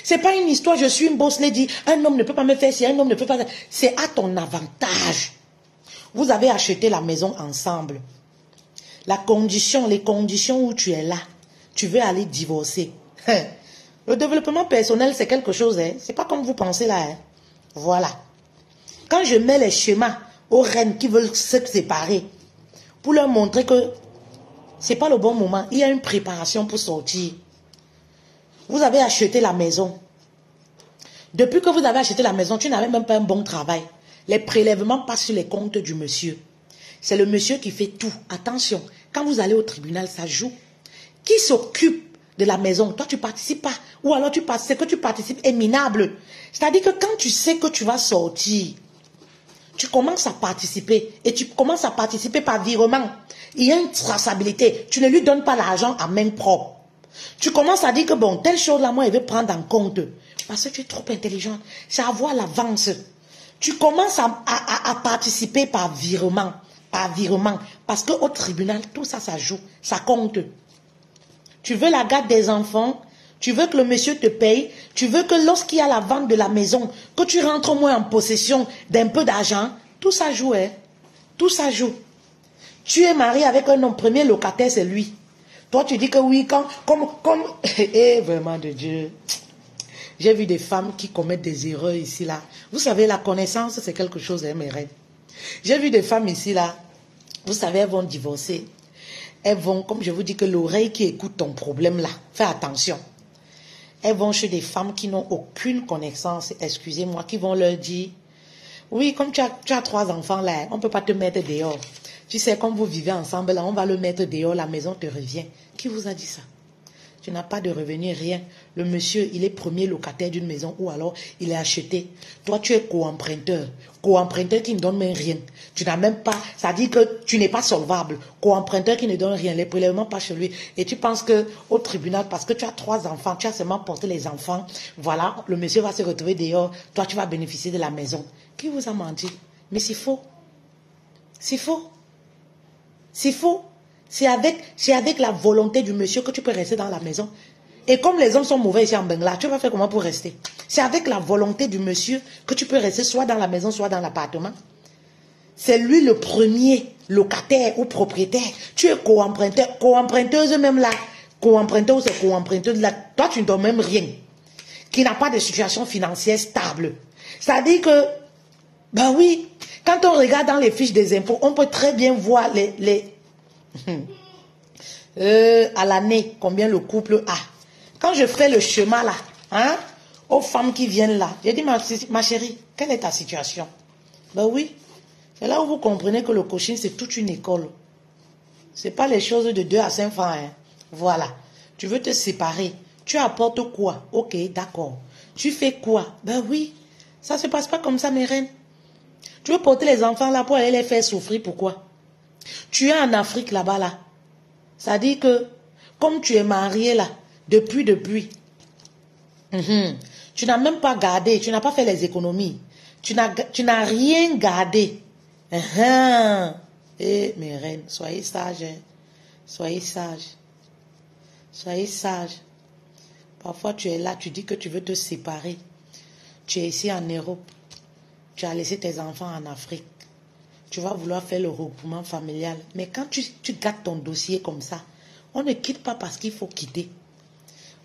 C'est pas une histoire, je suis une boss lady. Un homme ne peut pas me faire ci, un homme ne peut pas... C'est à ton avantage. Vous avez acheté la maison ensemble. Les conditions où tu es là, tu veux aller divorcer. Le développement personnel, c'est quelque chose. C'est pas comme vous pensez là. Voilà. Quand je mets les schémas aux reines qui veulent se séparer, pour leur montrer que c'est pas le bon moment. Il y a une préparation pour sortir. Vous avez acheté la maison. Depuis que vous avez acheté la maison, tu n'avais même pas un bon travail. Les prélèvements passent sur les comptes du monsieur. C'est le monsieur qui fait tout. Attention, quand vous allez au tribunal, ça joue. Qui s'occupe de la maison? Toi, tu ne participes pas. Ou alors, c'est que tu participes est minable. C'est-à-dire que quand tu sais que tu vas sortir, tu commences à participer. Et tu commences à participer par virement. Il y a une traçabilité. Tu ne lui donnes pas l'argent à main propre. Tu commences à dire que bon, telle chose-là, moi, je vais prendre en compte. Parce que tu es trop intelligente. C'est avoir l'avance. Tu commences à participer par virement. Par virement. Parce qu'au tribunal, tout ça, ça joue. Ça compte. Tu veux la garde des enfants. Tu veux que le monsieur te paye. Tu veux que lorsqu'il y a la vente de la maison, que tu rentres au moins en possession d'un peu d'argent. Tout ça joue, hein. Tout ça joue. Tu es marié avec un homme, premier locataire, c'est lui. Toi, tu dis que oui, comme vraiment de Dieu. J'ai vu des femmes qui commettent des erreurs ici, là. Vous savez, la connaissance, c'est quelque chose, hein, mes reines. J'ai vu des femmes ici, là. Vous savez, elles vont divorcer. Elles vont, comme je vous dis, que l'oreille qui écoute ton problème, là, fais attention. Elles vont chez des femmes qui n'ont aucune connaissance, excusez-moi, qui vont leur dire, oui, comme tu as 3 enfants, là, on ne peut pas te mettre dehors. Tu sais, comme vous vivez ensemble, là, on va le mettre dehors, la maison te revient. Qui vous a dit ça? Tu n'as pas de revenu, rien. Le monsieur, il est premier locataire d'une maison ou alors il est acheté. Toi, tu es co-emprunteur. Co-emprunteur qui ne donne même rien. Tu n'as même pas, ça dit que tu n'es pas solvable. Co-emprunteur qui ne donne rien. Les prélèvements pas chez lui. Et tu penses que au tribunal, parce que tu as 3 enfants, tu as seulement porté les enfants, voilà, le monsieur va se retrouver dehors. Toi, tu vas bénéficier de la maison. Qui vous a menti? Mais c'est faux. C'est faux. C'est faux. C'est avec la volonté du monsieur que tu peux rester dans la maison. Et comme les hommes sont mauvais ici en Bengla, tu vas faire comment pour rester? C'est avec la volonté du monsieur que tu peux rester soit dans la maison, soit dans l'appartement. C'est lui le premier locataire ou propriétaire. Tu es co-emprunteur, co-emprunteuse même là. Co-emprunteur ou c'est co-emprunteuse là. Toi, tu ne donnes même rien. Qui n'a pas de situation financière stable. C'est-à-dire que, ben oui, quand on regarde dans les fiches des impôts, on peut très bien voir à l'année, combien le couple a. Quand je fais le chemin là, hein, aux femmes qui viennent là, j'ai dit, ma chérie, quelle est ta situation? Ben oui, c'est là où vous comprenez que le coaching, c'est toute une école. C'est pas les choses de 2 à 5 francs. Hein. Voilà. Tu veux te séparer. Tu apportes quoi? Ok, d'accord. Tu fais quoi? Ben oui, ça se passe pas comme ça, mes reines. Tu veux porter les enfants là pour aller les faire souffrir, pourquoi? Tu es en Afrique là-bas là. Ça dit que, comme tu es marié là, depuis, tu n'as même pas gardé, tu n'as pas fait les économies. Tu n'as rien gardé. Eh, mes reines, soyez sages. Hein. Soyez sages. Soyez sages. Parfois tu es là, tu dis que tu veux te séparer. Tu es ici en Europe. Tu as laissé tes enfants en Afrique. Tu vas vouloir faire le regroupement familial. Mais quand tu gardes ton dossier comme ça, on ne quitte pas parce qu'il faut quitter.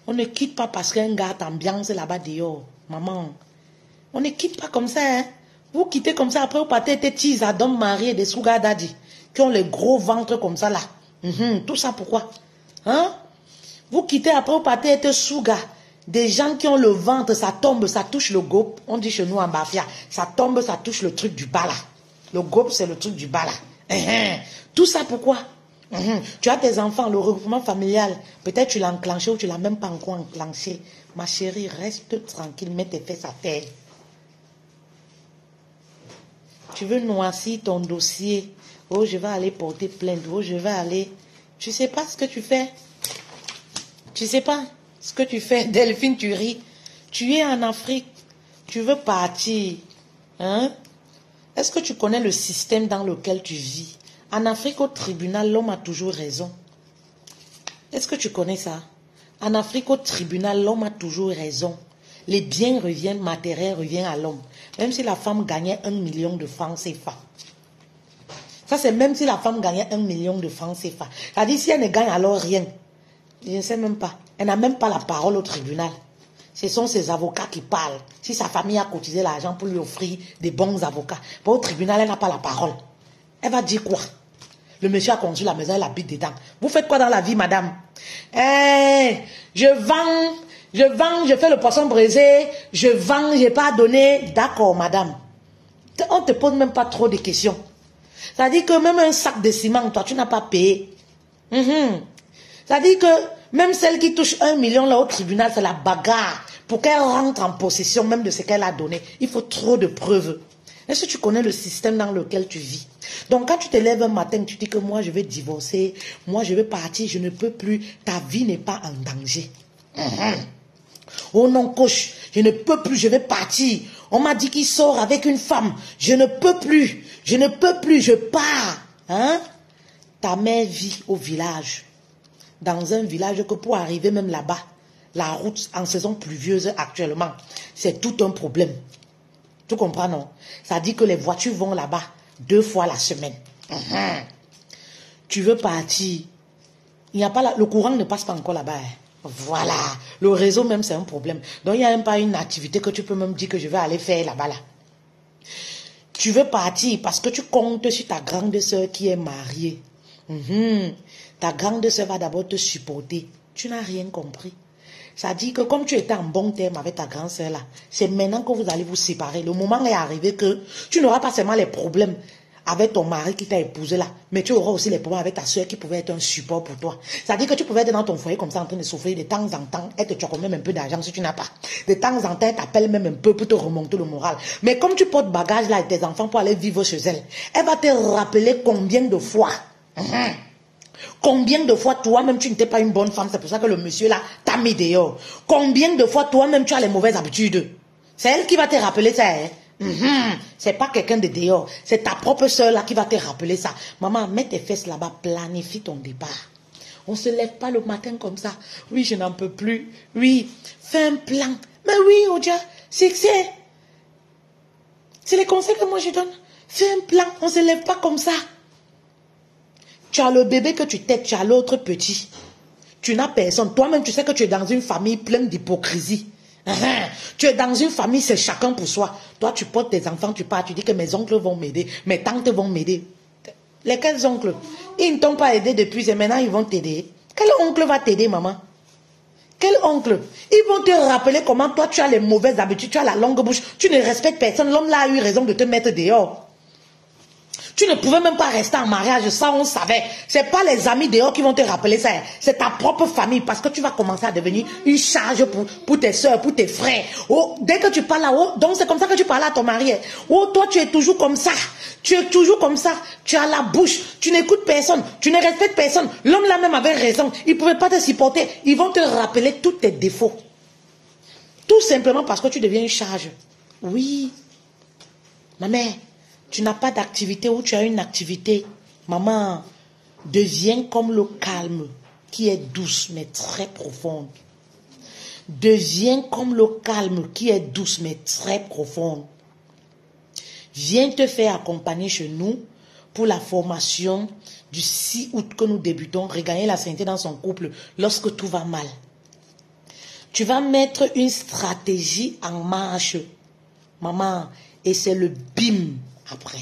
On ne quitte pas parce qu'un gars t'ambiance là-bas dehors. Maman, on ne quitte pas comme ça. Hein? Vous quittez comme ça, après vous partez des petits d'hommes mariés, des sugar daddy, qui ont les gros ventres comme ça là. Tout ça pourquoi? Hein? Vous quittez, après vous partez être sugar. Des gens qui ont le ventre, ça tombe, ça touche le gop. On dit chez nous en Bafia, ça tombe, ça touche le truc du bas là. Le groupe, c'est le truc du bas là. Tout ça pourquoi? Tu as tes enfants, le regroupement familial. Peut-être tu l'as enclenché ou tu ne l'as même pas encore enclenché. Ma chérie, reste tranquille, mets tes fesses à terre. Tu veux noircir ton dossier. Oh, je vais aller porter plainte. Oh, je vais aller... Tu ne sais pas ce que tu fais. Tu ne sais pas ce que tu fais. Delphine, tu ris. Tu es en Afrique. Tu veux partir. Hein? Est-ce que tu connais le système dans lequel tu vis? En Afrique, au tribunal, l'homme a toujours raison. Est-ce que tu connais ça? En Afrique, au tribunal, l'homme a toujours raison. Les biens reviennent, matériel revient à l'homme. Même si la femme gagnait 1 million de francs CFA. Ça, c'est même si la femme gagnait 1 million de francs CFA. C'est-à-dire, si elle ne gagne alors rien, je ne sais même pas. Elle n'a même pas la parole au tribunal. Ce sont ses avocats qui parlent. Si sa famille a cotisé l'argent pour lui offrir des bons avocats. Au tribunal, elle n'a pas la parole. Elle va dire quoi? Le monsieur a construit la maison, il habite dedans. Vous faites quoi dans la vie, madame? Je vends, je fais le poisson braisé, je vends, j'ai pas donné. D'accord, madame. On ne te pose même pas trop de questions. C'est-à-dire que même un sac de ciment, toi, tu n'as pas payé. C'est-à-dire que même celle qui touche 1 million là au tribunal, c'est la bagarre pour qu'elle rentre en possession même de ce qu'elle a donné. Il faut trop de preuves. Est-ce que tu connais le système dans lequel tu vis? Donc quand tu te lèves un matin, tu dis que moi je vais divorcer, moi je vais partir, je ne peux plus, ta vie n'est pas en danger. Oh non, coach, je ne peux plus, je vais partir. On m'a dit qu'il sort avec une femme. Je ne peux plus, je pars. Hein? Ta mère vit au village. Dans un village que pour arriver même là-bas, la route en saison pluvieuse actuellement, c'est tout un problème. Tu comprends, non? Ça dit que les voitures vont là-bas 2 fois la semaine. Tu veux partir. Il n'y a pas le courant ne passe pas encore là-bas. Voilà. Le réseau même, c'est un problème. Donc, il n'y a même pas une activité que tu peux même dire que je vais aller faire là-bas. Là. Tu veux partir parce que tu comptes sur ta grande soeur qui est mariée. Ta grande soeur va d'abord te supporter. Tu n'as rien compris. Ça dit que comme tu étais en bon terme avec ta grande soeur là, c'est maintenant que vous allez vous séparer. Le moment est arrivé que tu n'auras pas seulement les problèmes avec ton mari qui t'a épousé là, mais tu auras aussi les problèmes avec ta soeur qui pouvait être un support pour toi. Ça dit que tu pouvais être dans ton foyer comme ça en train de souffrir de temps en temps, elle te choque même un peu d'argent si tu n'as pas. De temps en temps, elle t'appelle même un peu pour te remonter le moral. Mais comme tu portes bagage là avec tes enfants pour aller vivre chez elle, elle va te rappeler combien de fois. Combien de fois toi-même tu n'étais pas une bonne femme, c'est pour ça que le monsieur là t'a mis dehors. Combien de fois toi-même tu as les mauvaises habitudes. C'est elle qui va te rappeler ça. C'est pas quelqu'un de dehors, c'est ta propre soeur là qui va te rappeler ça. Maman, mets tes fesses là-bas, planifie ton départ. On ne se lève pas le matin comme ça. Oui, je n'en peux plus. Oui, fais un plan. Mais oui, Odia, c'est les conseils que moi je donne. Fais un plan, on ne se lève pas comme ça. Tu as le bébé que tu têtes, tu as l'autre petit. Tu n'as personne. Toi-même, tu sais que tu es dans une famille pleine d'hypocrisie. Tu es dans une famille, c'est chacun pour soi. Toi, tu portes tes enfants, tu pars, tu dis que mes oncles vont m'aider, mes tantes vont m'aider. Lesquels oncles? Ils ne t'ont pas aidé depuis et maintenant ils vont t'aider. Quel oncle va t'aider, maman? Quel oncle? Ils vont te rappeler comment toi tu as les mauvaises habitudes, tu as la longue bouche, tu ne respectes personne. L'homme là a eu raison de te mettre dehors. Tu ne pouvais même pas rester en mariage, ça on savait. C'est pas les amis dehors qui vont te rappeler ça. C'est ta propre famille parce que tu vas commencer à devenir une charge pour tes soeurs, pour tes frères. Oh, dès que tu parles là-haut, donc c'est comme ça que tu parles à ton mari. Oh, toi tu es toujours comme ça. Tu es toujours comme ça. Tu as la bouche. Tu n'écoutes personne. Tu ne respectes personne. L'homme là même avait raison. Il ne pouvait pas te supporter. Ils vont te rappeler tous tes défauts. Tout simplement parce que tu deviens une charge. Oui. Ma mère. Tu n'as pas d'activité ou tu as une activité. Maman, deviens comme le calme qui est douce mais très profonde. Deviens comme le calme qui est douce mais très profonde. Viens te faire accompagner chez nous pour la formation du 6 août que nous débutons, regagner la sainteté dans son couple lorsque tout va mal. Tu vas mettre une stratégie en marche. Maman, et c'est le bim. Après,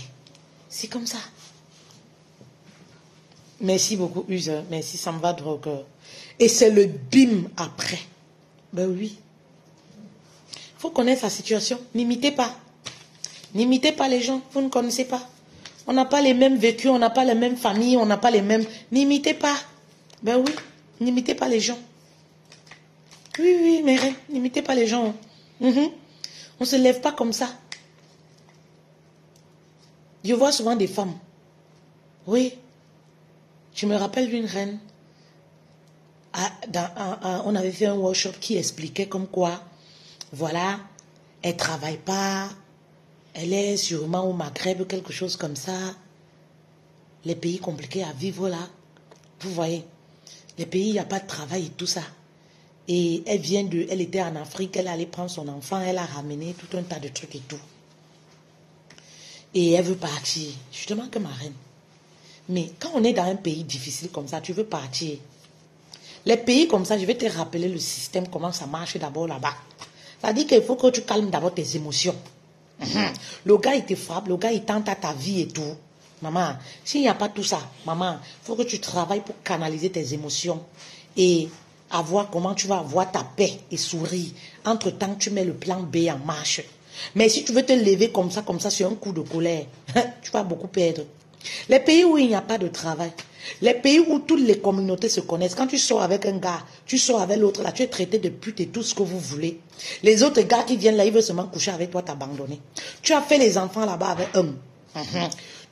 c'est comme ça. Merci beaucoup, Use. Merci, ça me va droit au cœur. Et c'est le bim après. Ben oui. Il faut connaître sa situation. N'imitez pas. N'imitez pas les gens. Vous ne connaissez pas. On n'a pas les mêmes vécus, on n'a pas les mêmes familles, on n'a pas les mêmes... N'imitez pas. Ben oui. N'imitez pas les gens. Oui, oui, mais n'imitez pas les gens. On ne se lève pas comme ça. Je vois souvent des femmes. Oui. Je me rappelle d'une reine. On avait fait un workshop qui expliquait comme quoi, voilà, elle ne travaille pas, elle est sûrement au Maghreb, quelque chose comme ça. Les pays compliqués à vivre là. Vous voyez, les pays, il n'y a pas de travail et tout ça. Et elle était en Afrique, elle allait prendre son enfant, elle a ramené tout un tas de trucs et tout. Et elle veut partir. Je demande que ma reine. Mais quand on est dans un pays difficile comme ça, tu veux partir. Les pays comme ça, je vais te rappeler le système, comment ça marche d'abord là-bas. Ça dit qu'il faut que tu calmes d'abord tes émotions. Le gars, il te frappe, le gars, il tente à ta vie et tout. Maman, s'il n'y a pas tout ça, maman, il faut que tu travailles pour canaliser tes émotions et avoir comment tu vas avoir ta paix et sourire. Entre-temps, tu mets le plan B en marche. Mais si tu veux te lever comme ça, sur un coup de colère, tu vas beaucoup perdre. Les pays où il n'y a pas de travail, les pays où toutes les communautés se connaissent, quand tu sors avec un gars, tu sors avec l'autre, là, tu es traité de pute et tout ce que vous voulez. Les autres gars qui viennent là, ils veulent seulement coucher avec toi, t'abandonner. Tu as fait les enfants là-bas avec eux.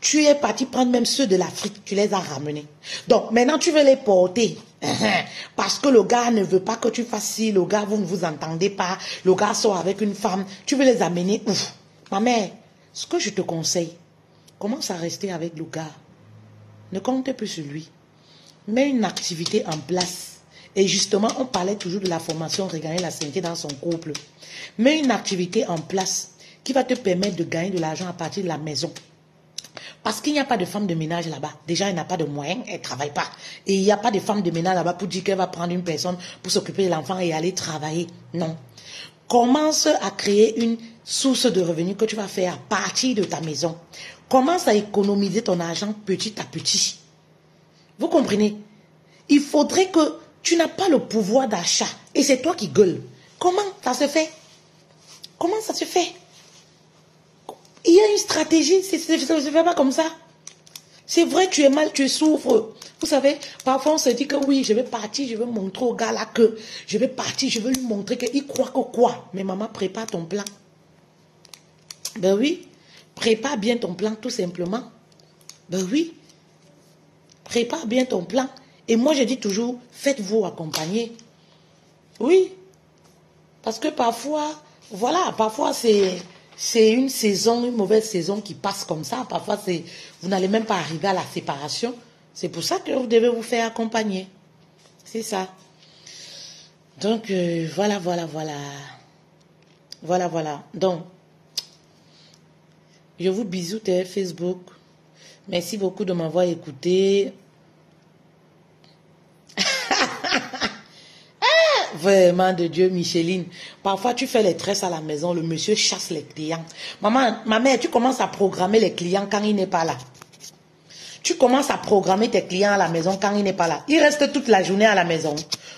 Tu es parti prendre même ceux de l'Afrique, tu les as ramenés. Donc maintenant tu veux les porter. Parce que le gars ne veut pas que tu fasses ci, le gars vous ne vous entendez pas, le gars sort avec une femme, tu veux les amener où? Ma mère, ce que je te conseille, commence à rester avec le gars. Ne compte plus sur lui. Mets une activité en place. Et justement, on parlait toujours de la formation, regagner la santé dans son couple. Mets une activité en place qui va te permettre de gagner de l'argent à partir de la maison. Parce qu'il n'y a pas de femme de ménage là-bas. Déjà, elle n'a pas de moyens, elle ne travaille pas. Et il n'y a pas de femme de ménage là-bas pour dire qu'elle va prendre une personne pour s'occuper de l'enfant et aller travailler. Non. Commence à créer une source de revenus que tu vas faire à partir de ta maison. Commence à économiser ton argent petit à petit. Vous comprenez? Il faudrait que tu n'as pas le pouvoir d'achat. Et c'est toi qui gueules. Comment ça se fait? Comment ça se fait? Il y a une stratégie, ça ne se fait pas comme ça. C'est vrai, tu es mal, tu souffres. Vous savez, parfois on se dit que oui, je vais partir, je vais montrer au gars là que je vais partir, je vais lui montrer qu'il croit que quoi. Mais maman, prépare ton plan. Ben oui, prépare bien ton plan tout simplement. Ben oui, prépare bien ton plan. Et moi je dis toujours, faites-vous accompagner. Oui, parce que parfois, voilà, parfois c'est une saison, une mauvaise saison qui passe comme ça. Parfois, vous n'allez même pas arriver à la séparation. C'est pour ça que vous devez vous faire accompagner. C'est ça. Donc, voilà. Voilà. Donc, je vous bisoute Facebook. Merci beaucoup de m'avoir écouté. Vraiment de Dieu, Micheline. Parfois, tu fais les tresses à la maison, le monsieur chasse les clients. Maman, ma mère, tu commences à programmer les clients quand il n'est pas là. Tu commences à programmer tes clients à la maison quand il n'est pas là. Il reste toute la journée à la maison.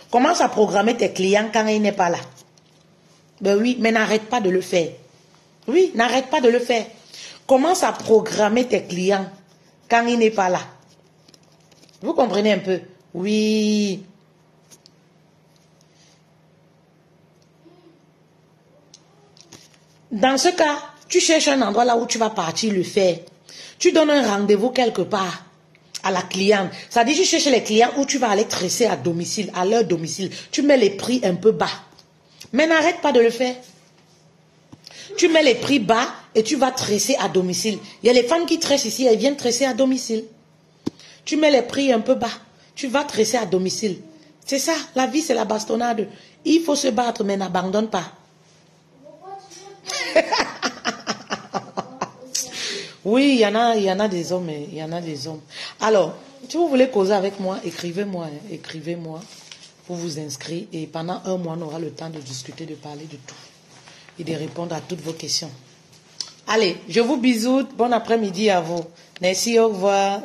Commence à programmer tes clients quand il n'est pas là. Ben oui, mais n'arrête pas de le faire. Oui, n'arrête pas de le faire. Commence à programmer tes clients quand il n'est pas là. Vous comprenez un peu? Oui. Dans ce cas, tu cherches un endroit là où tu vas partir le faire. Tu donnes un rendez-vous quelque part à la cliente. Ça dit, tu cherches les clients où tu vas aller tresser à domicile, à leur domicile. Tu mets les prix un peu bas. Mais n'arrête pas de le faire. Tu mets les prix bas et tu vas tresser à domicile. Il y a les femmes qui tressent ici, elles viennent tresser à domicile. Tu mets les prix un peu bas. Tu vas tresser à domicile. C'est ça, la vie c'est la bastonnade. Il faut se battre mais n'abandonne pas. Oui, il y en a des hommes, il y en a des hommes. Alors, si vous voulez causer avec moi, écrivez-moi, écrivez-moi pour vous inscrire. Et pendant 1 mois, on aura le temps de discuter, de parler de tout et de répondre à toutes vos questions. Allez, je vous bisoute. Bon après-midi à vous. Merci, au revoir.